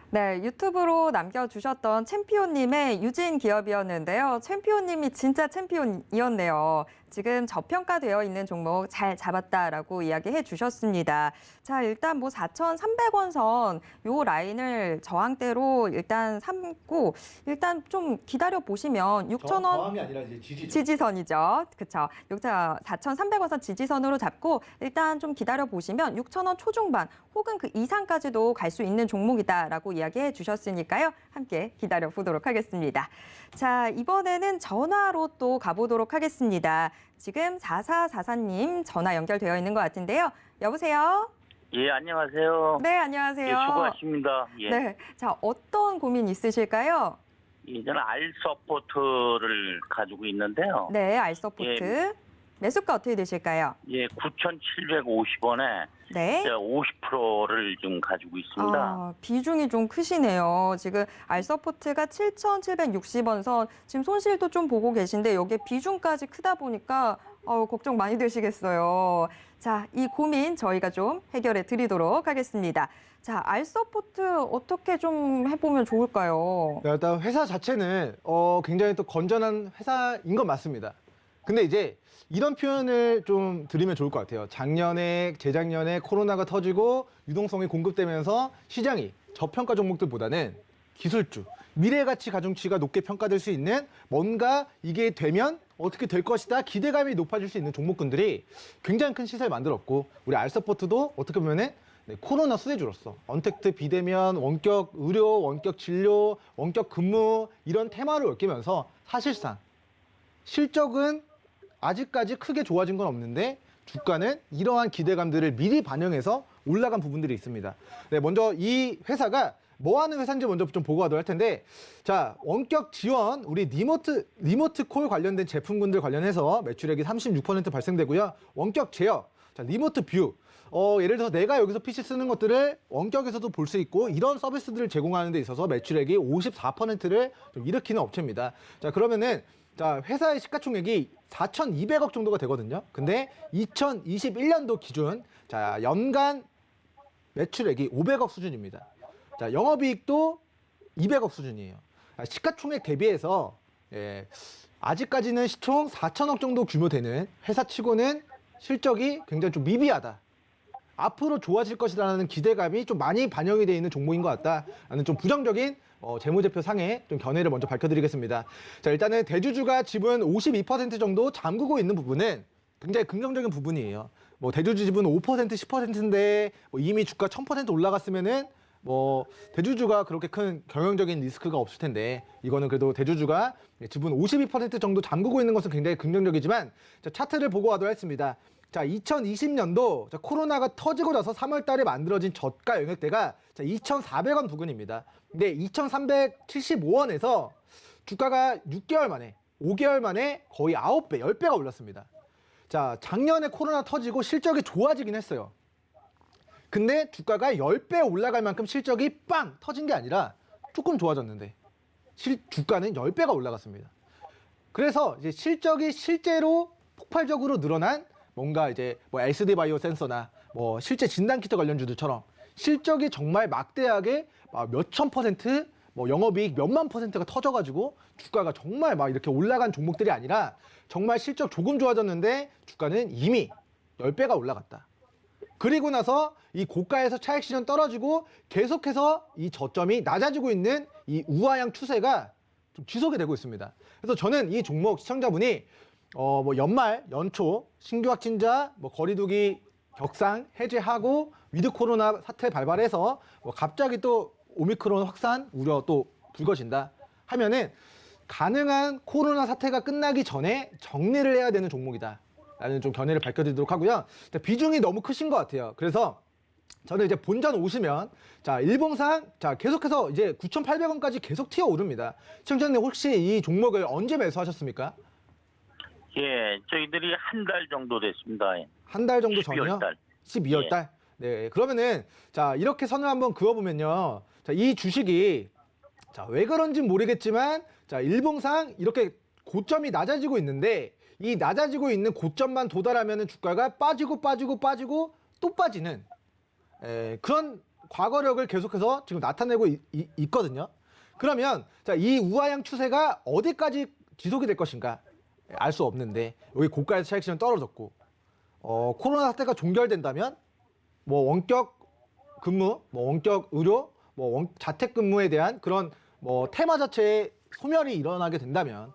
네, 유튜브로 남겨주셨던 챔피온님의 유진 기업이었는데요. 챔피온님이 진짜 챔피온이었네요. 지금 저평가되어 있는 종목 잘 잡았다라고 이야기해 주셨습니다. 자, 일단 뭐 4,300원 선 요 라인을 저항대로 일단 삼고 일단 좀 기다려 보시면 6,000원 저항이 아니라 이제 지지선이죠. 그렇죠. 4,300원 선 지지선으로 잡고 일단 좀 기다려 보시면 6,000원 초중반 혹은 그 이상까지도 갈 수 있는 종목이다라고 이야기해 주셨으니까요. 함께 기다려 보도록 하겠습니다. 자, 이번에는 전화로 또 가보도록 하겠습니다. 지금 4444님 전화 연결되어 있는 것 같은데요. 여보세요? 예, 안녕하세요. 네, 안녕하세요. 예, 수고하십니다. 예. 네, 자, 어떤 고민 있으실까요? 예, 저는 알서포트를 가지고 있는데요. 네, 알서포트. 매수가 어떻게 되실까요? 예, 9,750원에 네. 50%를 좀 가지고 있습니다. 아, 비중이 좀 크시네요. 지금 알서포트가 7,760원 선, 지금 손실도 좀 보고 계신데 여기에 비중까지 크다 보니까 걱정 많이 되시겠어요. 자, 이 고민 저희가 좀 해결해 드리도록 하겠습니다. 자, 알서포트 어떻게 좀 해보면 좋을까요? 일단 회사 자체는 굉장히 또 건전한 회사인 건 맞습니다. 근데 이제 이런 표현을 좀 드리면 좋을 것 같아요. 작년에, 재작년에 코로나가 터지고 유동성이 공급되면서 시장이 저평가 종목들보다는 기술주, 미래가치 가중치가 높게 평가될 수 있는 뭔가 이게 되면 어떻게 될 것이다 기대감이 높아질 수 있는 종목군들이 굉장히 큰 시세를 만들었고 우리 알서포트도 어떻게 보면은 코로나 수혜주로서 언택트 비대면, 원격 의료, 원격 진료, 원격 근무 이런 테마를 엮이면서 사실상 실적은 아직까지 크게 좋아진 건 없는데 주가는 이러한 기대감들을 미리 반영해서 올라간 부분들이 있습니다. 네, 먼저 이 회사가 뭐 하는 회사인지 먼저 좀 보고 가도록 할 텐데 자, 원격 지원, 우리 리모트 콜 관련된 제품군들 관련해서 매출액이 36% 발생되고요. 원격 제어, 자, 리모트 뷰, 예를 들어서 내가 여기서 PC 쓰는 것들을 원격에서도 볼 수 있고 이런 서비스들을 제공하는 데 있어서 매출액이 54%를 좀 일으키는 업체입니다. 자, 그러면은 자, 회사의 시가총액이 4,200억 정도가 되거든요. 근데 2021년도 기준 자, 연간 매출액이 500억 수준입니다. 자, 영업이익도 200억 수준이에요. 시가총액 대비해서 아직까지는 시총 4천억 정도 규모 되는 회사치고는 실적이 굉장히 좀 미비하다. 앞으로 좋아질 것이라는 기대감이 좀 많이 반영이 되어 있는 종목인 것 같다라는 좀 부정적인 재무제표 상의 좀 견해를 먼저 밝혀드리겠습니다. 자, 일단은 대주주가 지분 52% 정도 잠그고 있는 부분은 굉장히 긍정적인 부분이에요. 뭐 대주주 지분 5%, 10%인데 뭐 이미 주가 1000% 올라갔으면은 뭐 대주주가 그렇게 큰 경영적인 리스크가 없을 텐데 이거는 그래도 대주주가 지분 52% 정도 잠그고 있는 것은 굉장히 긍정적이지만 자, 차트를 보고 가도록 하겠습니다. 자, 2020년도 자, 코로나가 터지고 나서 3월 달에 만들어진 저가 영역대가 자, 2,400원 부근입니다. 근데 2,375원에서 주가가 6개월 만에, 5개월 만에 거의 9배, 10배가 올랐습니다. 자, 작년에 코로나 터지고 실적이 좋아지긴 했어요. 근데 주가가 10배 올라갈 만큼 실적이 빵 터진 게 아니라 조금 좋아졌는데 주가는 10배가 올라갔습니다. 그래서 이제 실적이 실제로 폭발적으로 늘어난 뭔가 이제 뭐 SD 바이오 센서나 뭐 실제 진단키트 관련주들처럼 실적이 정말 막대하게 몇천 %, 뭐 영업이익 몇만 %가 터져가지고 주가가 정말 막 이렇게 올라간 종목들이 아니라 정말 실적 조금 좋아졌는데 주가는 이미 10배가 올라갔다. 그리고 나서 이 고가에서 차익 실현 떨어지고 계속해서 이 저점이 낮아지고 있는 이 우하향 추세가 좀 지속이 되고 있습니다. 그래서 저는 이 종목 시청자분이 뭐 연말, 연초 신규 확진자, 뭐 거리두기 격상 해제하고 위드 코로나 사태 발발해서 뭐 갑자기 또 오미크론 확산 우려 또 불거진다 하면은 가능한 코로나 사태가 끝나기 전에 정리를 해야 되는 종목이다라는 좀 견해를 밝혀드리도록 하고요. 비중이 너무 크신 것 같아요. 그래서 저는 이제 본전 오시면 자 일봉상 자 계속해서 이제 9,800원까지 계속 튀어 오릅니다. 시청자님 혹시 이 종목을 언제 매수하셨습니까? 예, 저희들이 한 달 정도 됐습니다. 한 달 정도 전이요? 12월 달. 12월 달. 네, 그러면은 자 이렇게 선을 한번 그어보면요. 자 이 주식이 자 왜 그런지 모르겠지만 자 일봉상 이렇게 고점이 낮아지고 있는데 이 낮아지고 있는 고점만 도달하면은 주가가 빠지고 또 빠지는 그런 과거력을 계속해서 지금 나타내고 있거든요. 그러면 자 이 우하향 추세가 어디까지 지속이 될 것인가 알 수 없는데 여기 고가에서 차익 실현 떨어졌고 코로나 사태가 종결된다면 뭐 원격 근무, 뭐 원격 의료, 뭐 자택 근무에 대한 그런 뭐 테마 자체의 소멸이 일어나게 된다면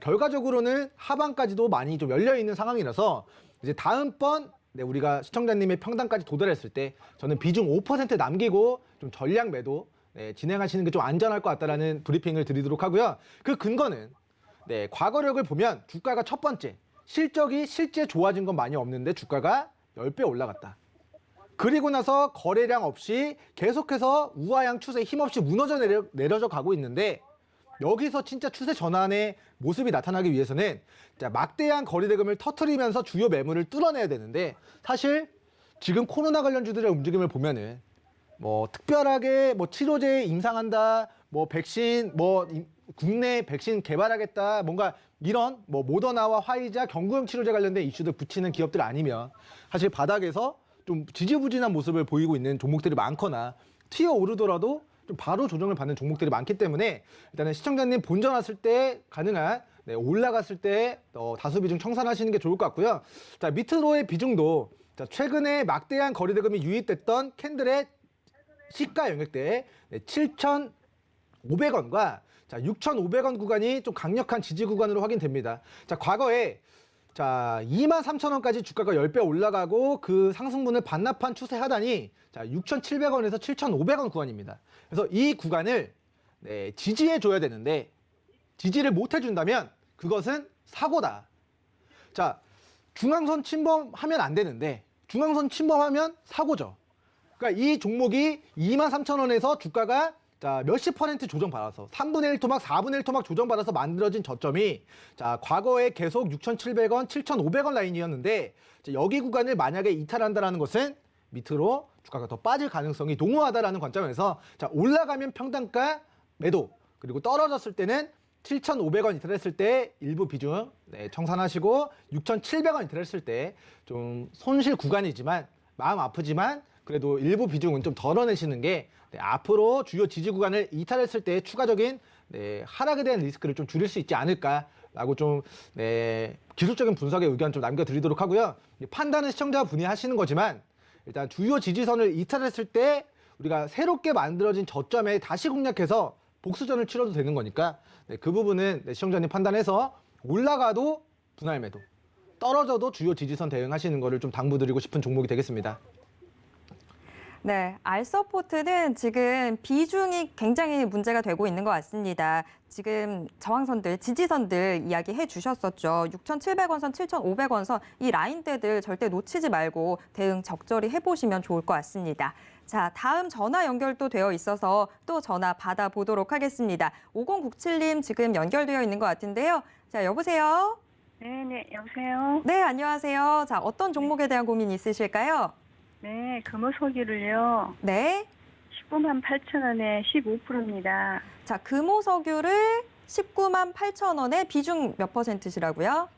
결과적으로는 하반까지도 많이 좀 열려 있는 상황이라서 이제 다음번 우리가 시청자님의 평단까지 도달했을 때 저는 비중 5% 남기고 좀 전량 매도 진행하시는 게 좀 안전할 것 같다라는 브리핑을 드리도록 하고요. 그 근거는 과거력을 보면 주가가 첫 번째 실적이 실제 좋아진 건 많이 없는데 주가가 10배 올라갔다. 그리고 나서 거래량 없이 계속해서 우하향 추세 힘없이 무너져 내려져 가고 있는데 여기서 진짜 추세 전환의 모습이 나타나기 위해서는 막대한 거래대금을 터트리면서 주요 매물을 뚫어내야 되는데 사실 지금 코로나 관련주들의 움직임을 보면은 뭐 특별하게 뭐 치료제 임상한다, 뭐 백신, 뭐 국내 백신 개발하겠다, 뭔가 이런 뭐 모더나와 화이자 경구용 치료제 관련된 이슈들 붙이는 기업들 아니면 사실 바닥에서 좀 지지부진한 모습을 보이고 있는 종목들이 많거나 튀어 오르더라도 좀 바로 조정을 받는 종목들이 많기 때문에 일단은 시청자님 본전 왔을 때 가능한 올라갔을 때 다수 비중 청산하시는 게 좋을 것 같고요. 자 밑으로의 비중도 자, 최근에 막대한 거래대금이 유입됐던 캔들의 시가 영역대 7,500원과 자 6,500원 구간이 좀 강력한 지지 구간으로 확인됩니다. 자 과거에 자 23,000원까지 주가가 10배 올라가고 그 상승분을 반납한 추세 하단이 자 6,700원에서 7,500원 구간입니다. 그래서 이 구간을 지지해 줘야 되는데 지지를 못 해준다면 그것은 사고다. 자 중앙선 침범하면 안 되는데 중앙선 침범하면 사고죠. 그러니까 이 종목이 23,000원에서 주가가 자 몇십 퍼센트 조정받아서 3분의 1 토막, 4분의 1 토막 조정받아서 만들어진 저점이 자 과거에 계속 6,700원, 7,500원 라인이었는데 자, 여기 구간을 만약에 이탈한다는 것은 밑으로 주가가 더 빠질 가능성이 농후하다라는 관점에서 자 올라가면 평단가 매도 그리고 떨어졌을 때는 7,500원 이탈했을 때 일부 비중 청산하시고 6,700원 이탈했을 때 좀 손실 구간이지만 마음 아프지만 그래도 일부 비중은 좀 덜어내시는 게 앞으로 주요 지지 구간을 이탈했을 때 추가적인 하락에 대한 리스크를 좀 줄일 수 있지 않을까라고 좀 기술적인 분석의 의견 좀 남겨드리도록 하고요. 판단은 시청자분이 하시는 거지만 일단 주요 지지선을 이탈했을 때 우리가 새롭게 만들어진 저점에 다시 공략해서 복수전을 치러도 되는 거니까 그 부분은 시청자님 판단해서 올라가도 분할 매도, 떨어져도 주요 지지선 대응하시는 거를 좀 당부드리고 싶은 종목이 되겠습니다. 네, 알서포트는 지금 비중이 굉장히 문제가 되고 있는 것 같습니다. 지금 저항선들, 지지선들 이야기해 주셨었죠. 6,700원선, 7,500원선 이 라인대들 절대 놓치지 말고 대응 적절히 해보시면 좋을 것 같습니다. 자, 다음 전화 연결도 되어 있어서 또 전화 받아보도록 하겠습니다. 5097님 지금 연결되어 있는 것 같은데요. 자, 여보세요? 네, 여보세요? 네, 안녕하세요. 자, 어떤 종목에 대한 고민 있으실까요? 네, 금호석유를요. 네. 198,000원에 15%입니다. 자, 금호석유를 198,000원에 비중 몇 %시라고요?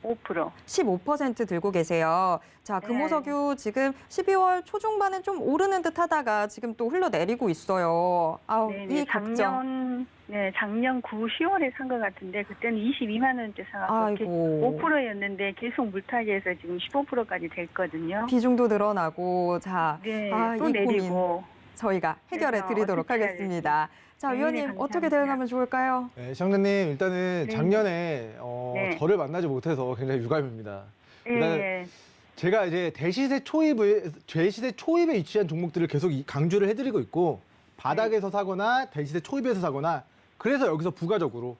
15%. 15% 들고 계세요. 자, 금호석유 지금 12월 초중반에 좀 오르는 듯 하다가 지금 또 흘러내리고 있어요. 아우, 이 걱정. 작년 9, 10월에 산 것 같은데 그때는 22만 원대 사서 5%였는데 계속 물타기해서 지금 15%까지 됐거든요. 비중도 늘어나고 자, 네, 또 또 내리고. 저희가 해결해 그래서 드리도록 어떻게 해야 하겠습니다. 자, 네, 위원님 감사합니다. 어떻게 대응하면 좋을까요? 네, 시청자님 일단은 네. 작년에 네. 저를 만나지 못해서 굉장히 유감입니다. 일단은 예. 제가 이제 대시세 초입에 위치한 종목들을 계속 강조를 해드리고 있고 바닥에서 사거나 대시세 초입에서 사거나 그래서 여기서 부가적으로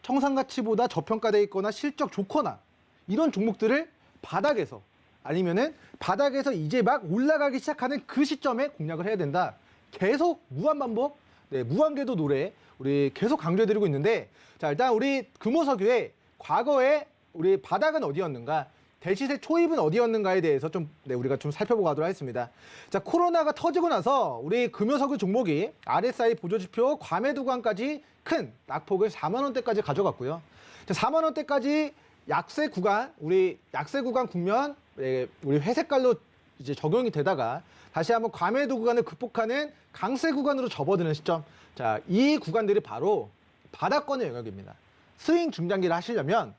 청산가치보다 저평가돼 있거나 실적 좋거나 이런 종목들을 바닥에서 아니면은 바닥에서 이제 막 올라가기 시작하는 그 시점에 공략을 해야 된다. 계속 무한반복, 네, 무한궤도 노래 우리 계속 강조해드리고 있는데 자 일단 우리 금호석유의 과거에 우리 바닥은 어디였는가 대시세 초입은 어디였는가에 대해서 좀 우리가 좀 살펴보고 가도록 하겠습니다. 자 코로나가 터지고 나서 우리 금호석유 종목이 RSI 보조지표 과매도관까지 큰 낙폭을 4만 원대까지 가져갔고요. 자, 4만 원대까지 약세 구간 우리 약세 구간 국면 우리 회색깔로 이제 적용이 되다가 다시 한번 과매도 구간을 극복하는 강세 구간으로 접어드는 시점. 자, 이 구간들이 바로 바닥권의 영역입니다. 스윙 중장기를 하시려면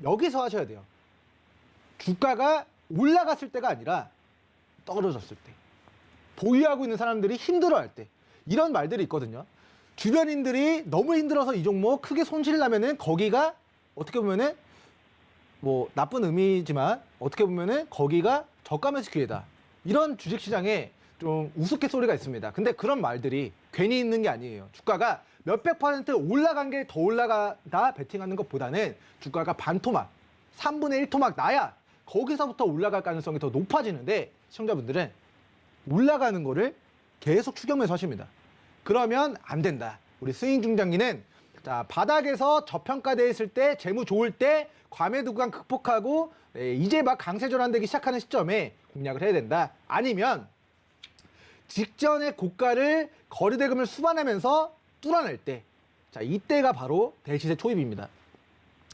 여기서 하셔야 돼요. 주가가 올라갔을 때가 아니라 떨어졌을 때. 보유하고 있는 사람들이 힘들어할 때. 이런 말들이 있거든요. 주변인들이 너무 힘들어서 이 종목 크게 손실 나면은 거기가 어떻게 보면은 뭐 나쁜 의미지만 어떻게 보면은 거기가 저가 매수 기회다. 이런 주식시장에 좀 우스갯소리가 있습니다. 근데 그런 말들이 괜히 있는 게 아니에요. 주가가 몇백 % 올라간 게 더 올라가다 베팅하는 것보다는 주가가 반토막, 3분의 1토막 나야 거기서부터 올라갈 가능성이 더 높아지는데 시청자분들은 올라가는 거를 계속 추격매수 하십니다. 그러면 안 된다. 우리 스윙 중장기는 자 바닥에서 저평가되어 있을 때 재무 좋을 때 과매도 구간 극복하고 이제 막 강세 전환되기 시작하는 시점에 공략을 해야 된다. 아니면 직전의 고가를 거래대금을 수반하면서 뚫어낼 때, 자 이때가 바로 대시세 초입입니다.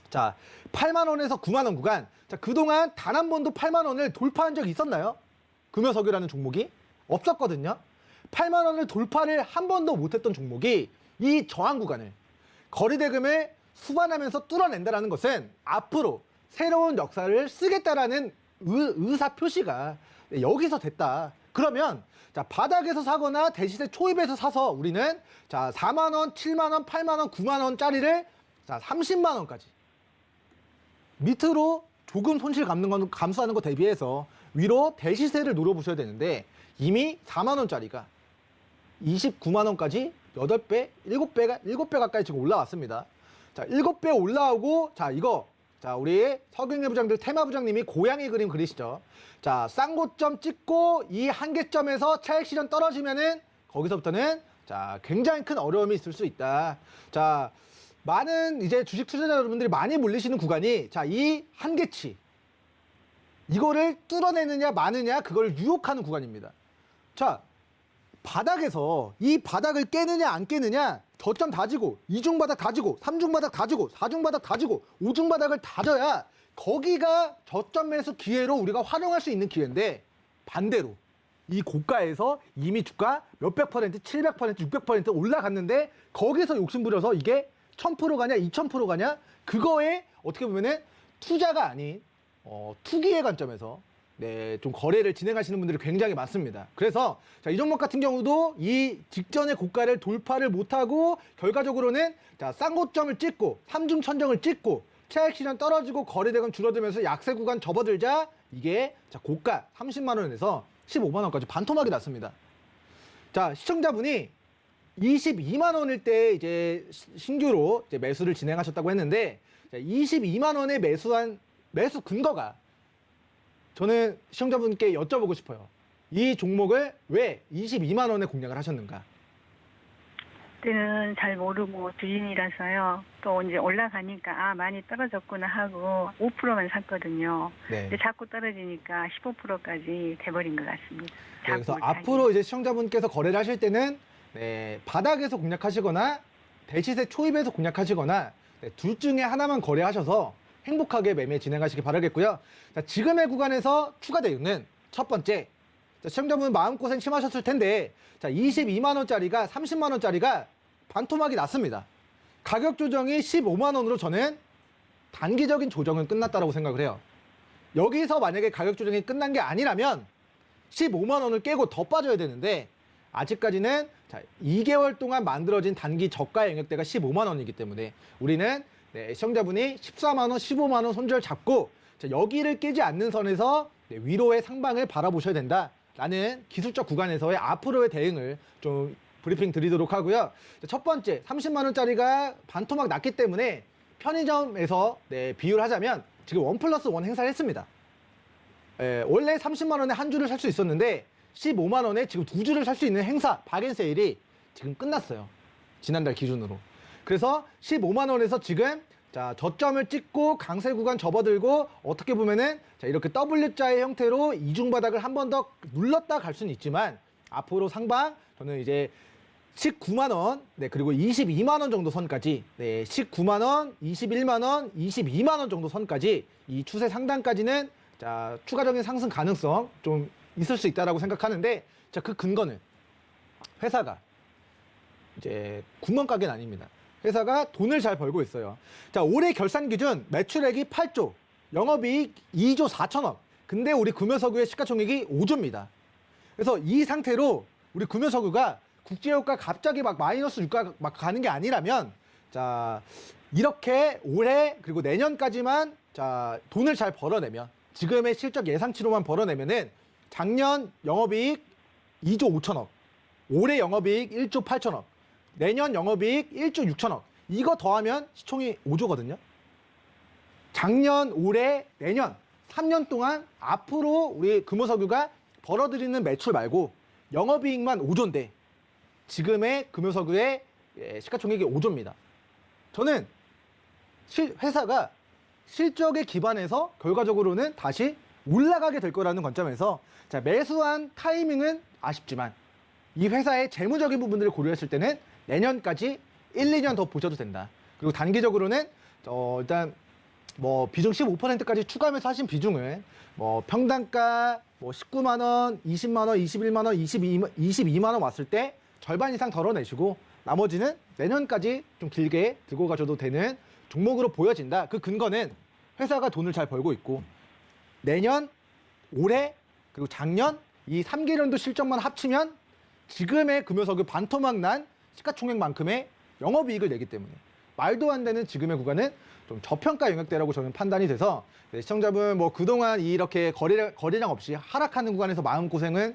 자 8만 원에서 9만 원 구간. 자 그동안 단 한 번도 8만 원을 돌파한 적이 있었나요? 금호석유라는 종목이 없었거든요. 8만 원을 돌파를 한 번도 못했던 종목이 이 저항 구간을 거래대금을 수반하면서 뚫어낸다는 것은 앞으로 새로운 역사를 쓰겠다라는 의사 표시가 여기서 됐다. 그러면 자 바닥에서 사거나 대시세 초입에서 사서 우리는 자 4만 원, 7만 원, 8만 원, 9만 원짜리를 자 30만 원까지 밑으로 조금 손실 감수하는 거 대비해서 위로 대시세를 노려보셔야 되는데 이미 4만 원짜리가 29만 원까지 8배, 7배 가까이 지금 올라왔습니다. 자, 7배 올라오고, 자, 이거, 자, 우리 석유회 부장들, 테마 부장님이 고양이 그림 그리시죠. 자, 싼 고점 찍고 이 한계점에서 차익 실현 떨어지면은 거기서부터는 자, 굉장히 큰 어려움이 있을 수 있다. 자, 많은 이제 주식 투자자 여러분들이 많이 물리시는 구간이 자, 이 한계치. 이거를 뚫어내느냐 마느냐 그걸 유혹하는 구간입니다. 자, 바닥에서 이 바닥을 깨느냐 안 깨느냐 저점 다지고 2중 바닥 다지고 3중 바닥 다지고 4중 바닥 다지고 5중 바닥을 다져야 거기가 저점 매수 기회로 우리가 활용할 수 있는 기회인데 반대로 이 고가에서 이미 주가 몇백 %, 700%, 600% 올라갔는데 거기서 욕심부려서 이게 1000% 가냐 2000% 가냐 그거에 어떻게 보면은 투자가 아닌 투기의 관점에서 네, 좀 거래를 진행하시는 분들이 굉장히 많습니다. 그래서 자, 이 종목 같은 경우도 이 직전의 고가를 돌파를 못하고 결과적으로는 자, 싼 고점을 찍고 3중 천정을 찍고 차익 실현 떨어지고 거래대금 줄어들면서 약세 구간 접어들자 이게 자, 고가 30만 원에서 15만 원까지 반토막이 났습니다. 자, 시청자분이 22만 원일 때 이제 신규로 이제 매수를 진행하셨다고 했는데 자, 22만 원에 매수한 매수 근거가 저는 시청자분께 여쭤보고 싶어요. 이 종목을 왜 22만 원에 공략을 하셨는가? 그때는 잘 모르고 주인이라서요. 또 이제 올라가니까 많이 떨어졌구나 하고 5%만 샀거든요. 네. 근데 자꾸 떨어지니까 15%까지 돼버린 것 같습니다. 네, 그래서 자꾸 앞으로 이제 시청자분께서 거래를 하실 때는 네, 바닥에서 공략하시거나 대시세 초입에서 공략하시거나 네, 둘 중에 하나만 거래하셔서 행복하게 매매 진행하시기 바라겠고요. 자, 지금의 구간에서 추가 대응은 첫 번째, 자, 시청자분 마음고생 심하셨을 텐데 자, 22만 원짜리가 30만 원짜리가 반토막이 났습니다. 가격 조정이 15만 원으로 저는 단기적인 조정은 끝났다고 생각을 해요. 여기서 만약에 가격 조정이 끝난 게 아니라면 15만 원을 깨고 더 빠져야 되는데 아직까지는 자, 2개월 동안 만들어진 단기 저가 영역대가 15만 원이기 때문에 우리는 시청자분이 14만 원, 15만 원 손절 잡고 자, 여기를 깨지 않는 선에서 위로의 상방을 바라보셔야 된다라는 기술적 구간에서의 앞으로의 대응을 좀 브리핑 드리도록 하고요. 자, 첫 번째, 30만 원짜리가 반토막 났기 때문에 편의점에서 비유를 하자면 지금 1+1 행사를 했습니다. 원래 30만 원에 한 주를 살 수 있었는데 15만 원에 지금 2주를 살 수 있는 행사 박앤세일이 지금 끝났어요. 지난달 기준으로. 그래서 15만 원에서 지금 자, 저점을 찍고 강세 구간 접어들고 어떻게 보면은 자, 이렇게 W자의 형태로 이중바닥을 한 번 더 눌렀다 갈 수는 있지만 앞으로 상방 저는 이제 19만 원, 그리고 22만 원 정도 선까지 19만 원, 21만 원, 22만 원 정도 선까지 이 추세 상단까지는 자, 추가적인 상승 가능성 좀 있을 수 있다라고 생각하는데 자, 그 근거는 회사가 이제 구멍가게는 아닙니다. 회사가 돈을 잘 벌고 있어요. 자, 올해 결산 기준 매출액이 8조, 영업이익 2조 4천억. 근데 우리 금요석유의 시가총액이 5조입니다. 그래서 이 상태로 우리 금요석유가 국제유가 갑자기 막 마이너스 유가 막 가는 게 아니라면 자, 이렇게 올해 그리고 내년까지만 자, 돈을 잘 벌어내면 지금의 실적 예상치로만 벌어내면은 작년 영업이익 2조 5천억, 올해 영업이익 1조 8천억, 내년 영업이익 1조 6천억. 이거 더하면 시총이 5조거든요. 작년, 올해, 내년 3년 동안 앞으로 우리 금호석유가 벌어들이는 매출 말고 영업이익만 5조인데 지금의 금호석유의 시가총액이 5조입니다. 저는 회사가 실적에 기반해서 결과적으로는 다시 올라가게 될 거라는 관점에서 자, 매수한 타이밍은 아쉽지만 이 회사의 재무적인 부분들을 고려했을 때는 내년까지 1, 2년 더 보셔도 된다. 그리고 단기적으로는 일단 뭐 비중 15%까지 추가하면서 하신 비중은 뭐 평당가 뭐 19만 원, 20만 원, 21만 원, 22만 원 왔을 때 절반 이상 덜어내시고 나머지는 내년까지 좀 길게 들고 가셔도 되는 종목으로 보여진다. 그 근거는 회사가 돈을 잘 벌고 있고 내년, 올해, 그리고 작년 이 3개년도 실적만 합치면 지금의 금요석유 반토막 난 시가총액만큼의 영업이익을 내기 때문에 말도 안 되는 지금의 구간은 좀 저평가 영역대라고 저는 판단이 돼서 시청자분 뭐 그동안 이렇게 거래량 없이 하락하는 구간에서 마음고생은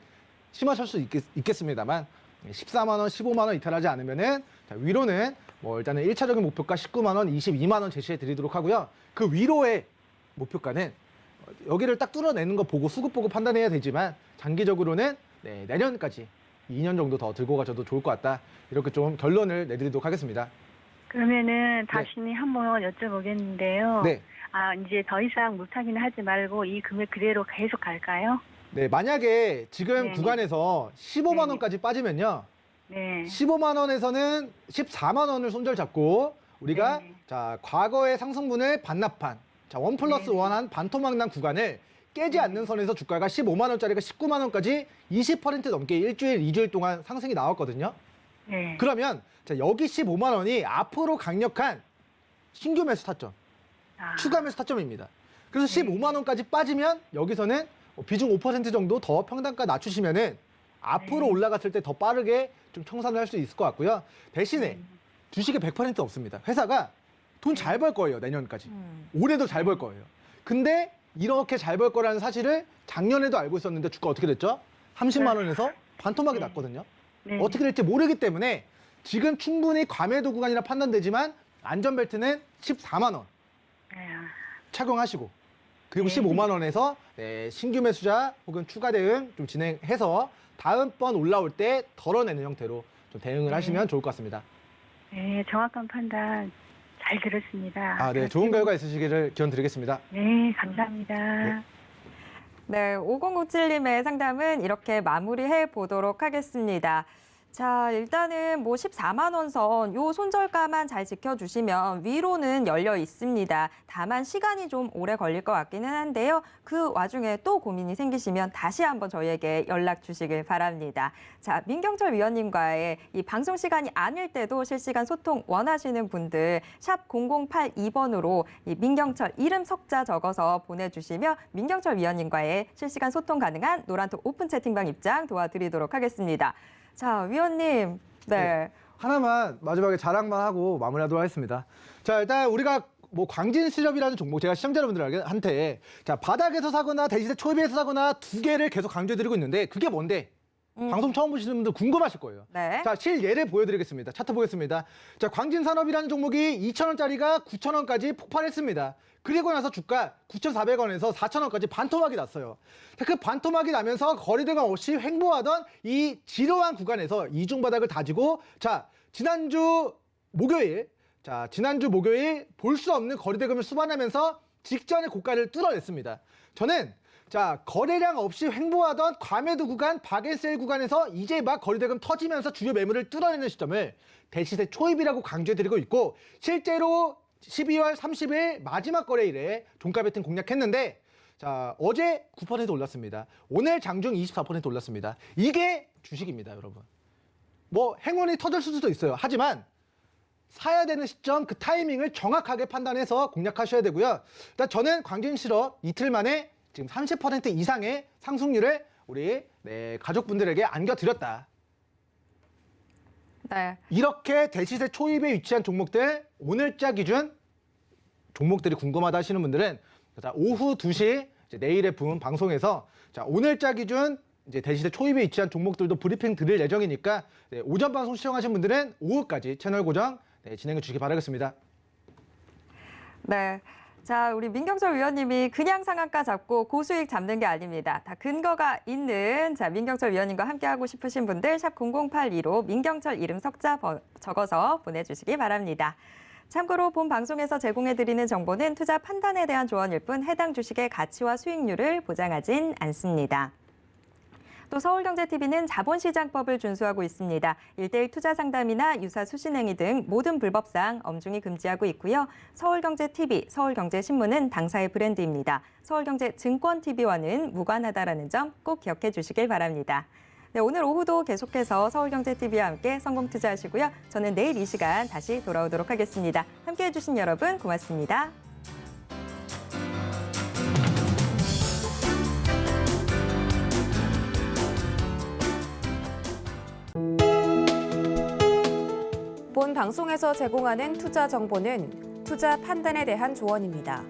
심하실 수 있겠습니다만 14만 원, 15만 원 이탈하지 않으면은 자, 위로는 뭐 일단은 1차적인 목표가 19만 원, 22만 원 제시해 드리도록 하고요. 그 위로의 목표가는 여기를 딱 뚫어내는 거 보고 수급 보고 판단해야 되지만 장기적으로는 내년까지 2년 정도 더 들고 가셔도 좋을 것 같다. 이렇게 좀 결론을 내드리도록 하겠습니다. 그러면은 다시 한번 여쭤보겠는데요. 네. 아, 이제 더 이상 물타기는 하지 말고 이 금액 그대로 계속 갈까요? 네, 만약에 지금 네. 구간에서 15만 네. 원까지 빠지면요. 네. 15만 원에서는 14만 원을 손절 잡고 우리가 네. 자, 과거의 상승분을 반납한 자, 1+1 한 반토막 난 구간을 깨지 않는 선에서 주가가 15만 원짜리가 19만 원까지 20% 넘게 일주일, 2주일 동안 상승이 나왔거든요. 네. 그러면 자, 여기 15만 원이 앞으로 강력한 신규 매수 타점, 아, 추가 매수 타점입니다. 그래서 15만 원까지 빠지면 여기서는 비중 5% 정도 더 평단가 낮추시면은 앞으로 네. 올라갔을 때 더 빠르게 좀 청산을 할 수 있을 것 같고요. 대신에 주식에 100% 없습니다. 회사가 돈 잘 벌 거예요, 내년까지. 올해도 잘 벌 거예요. 근데 이렇게 잘 벌 거라는 사실을 작년에도 알고 있었는데 주가 어떻게 됐죠? 30만 원에서 반토막이 네. 났거든요. 네. 어떻게 될지 모르기 때문에 지금 충분히 과매도 구간이라 판단되지만 안전벨트는 14만 원 아, 착용하시고 그리고 네. 15만 원에서 신규 매수자 혹은 추가 대응 좀 진행해서 다음번 올라올 때 덜어내는 형태로 좀 대응을 하시면 좋을 것 같습니다. 네, 정확한 판단 잘 들었습니다. 아, 네, 좋은 결과 있으시기를 기원 드리겠습니다. 네, 감사합니다. 네. 네, 5097님의 상담은 이렇게 마무리해 보도록 하겠습니다. 자, 일단은 뭐 14만 원 선 요 손절가만 잘 지켜주시면 위로는 열려 있습니다. 다만 시간이 좀 오래 걸릴 것 같기는 한데요. 그 와중에 또 고민이 생기시면 다시 한번 저희에게 연락 주시길 바랍니다. 자, 민경철 위원님과의 이 방송 시간이 아닐 때도 실시간 소통 원하시는 분들 샵 0082번으로 이 민경철 이름 석자 적어서 보내주시면 민경철 위원님과의 실시간 소통 가능한 노란톡 오픈 채팅방 입장 도와드리도록 하겠습니다. 자, 위원님. 네. 하나만 마지막에 자랑만 하고 마무리하도록 하겠습니다. 자, 일단 우리가 뭐 광진실업이라는 종목 제가 시청자 여러분들한테 자 바닥에서 사거나 대시세 초입에서 사거나 두 개를 계속 강조해드리고 있는데 그게 뭔데? 방송 처음 보시는 분들 궁금하실 거예요. 네. 자, 실예를 보여드리겠습니다. 차트 보겠습니다. 자, 광진산업이라는 종목이 2,000원짜리가 9,000원까지 폭발했습니다. 그리고 나서 주가 9,400원에서 4,000원까지 반토막이 났어요. 자, 그 반토막이 나면서 거래대금 없이 횡보하던 이 지루한 구간에서 이중바닥을 다지고 자, 지난주 목요일 볼 수 없는 거래대금을 수반하면서 직전의 고가를 뚫어냈습니다. 저는 자, 거래량 없이 횡보하던 과매도 구간, 박앤셀 구간에서 이제 막 거래대금 터지면서 주요 매물을 뚫어내는 시점을 대시세 초입이라고 강조해드리고 있고 실제로 12월 30일 마지막 거래일에 종가 배팅 공략했는데 자, 어제 9% 올랐습니다. 오늘 장중 24% 올랐습니다. 이게 주식입니다, 여러분. 뭐 행운이 터질 수도 있어요. 하지만 사야 되는 시점 그 타이밍을 정확하게 판단해서 공략하셔야 되고요. 일단 저는 광진실업 이틀 만에 지금 30% 이상의 상승률을 우리 가족분들에게 안겨드렸다. 네. 이렇게 대시세 초입에 위치한 종목들 오늘자 기준 종목들이 궁금하다 하시는 분들은 자, 오후 2시 이제 내일의 분 방송에서 자, 오늘자 기준 이제 대시세 초입에 위치한 종목들도 브리핑 드릴 예정이니까 오전 방송 시청하신 분들은 오후까지 채널 고정 진행해 주시기 바라겠습니다. 네. 자, 우리 민경철 위원님이 그냥 상한가 잡고 고수익 잡는 게 아닙니다. 다 근거가 있는 자 민경철 위원님과 함께하고 싶으신 분들 샵 0082로 민경철 이름 석자 적어서 보내주시기 바랍니다. 참고로 본 방송에서 제공해드리는 정보는 투자 판단에 대한 조언일 뿐 해당 주식의 가치와 수익률을 보장하진 않습니다. 또 서울경제TV는 자본시장법을 준수하고 있습니다. 1:1 투자 상담이나 유사 수신행위 등 모든 불법사항 엄중히 금지하고 있고요. 서울경제TV, 서울경제신문은 당사의 브랜드입니다. 서울경제증권TV와는 무관하다라는 점 꼭 기억해 주시길 바랍니다. 네, 오늘 오후도 계속해서 서울경제TV와 함께 성공 투자하시고요. 저는 내일 이 시간 다시 돌아오도록 하겠습니다. 함께해 주신 여러분 고맙습니다. 본 방송에서 제공하는 투자 정보는 투자 판단에 대한 조언입니다.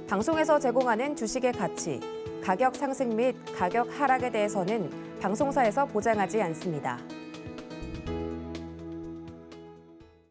방송에서 제공하는 주식의 가치, 가격 상승 및 가격 하락에 대해서는 방송사에서 보장하지 않습니다.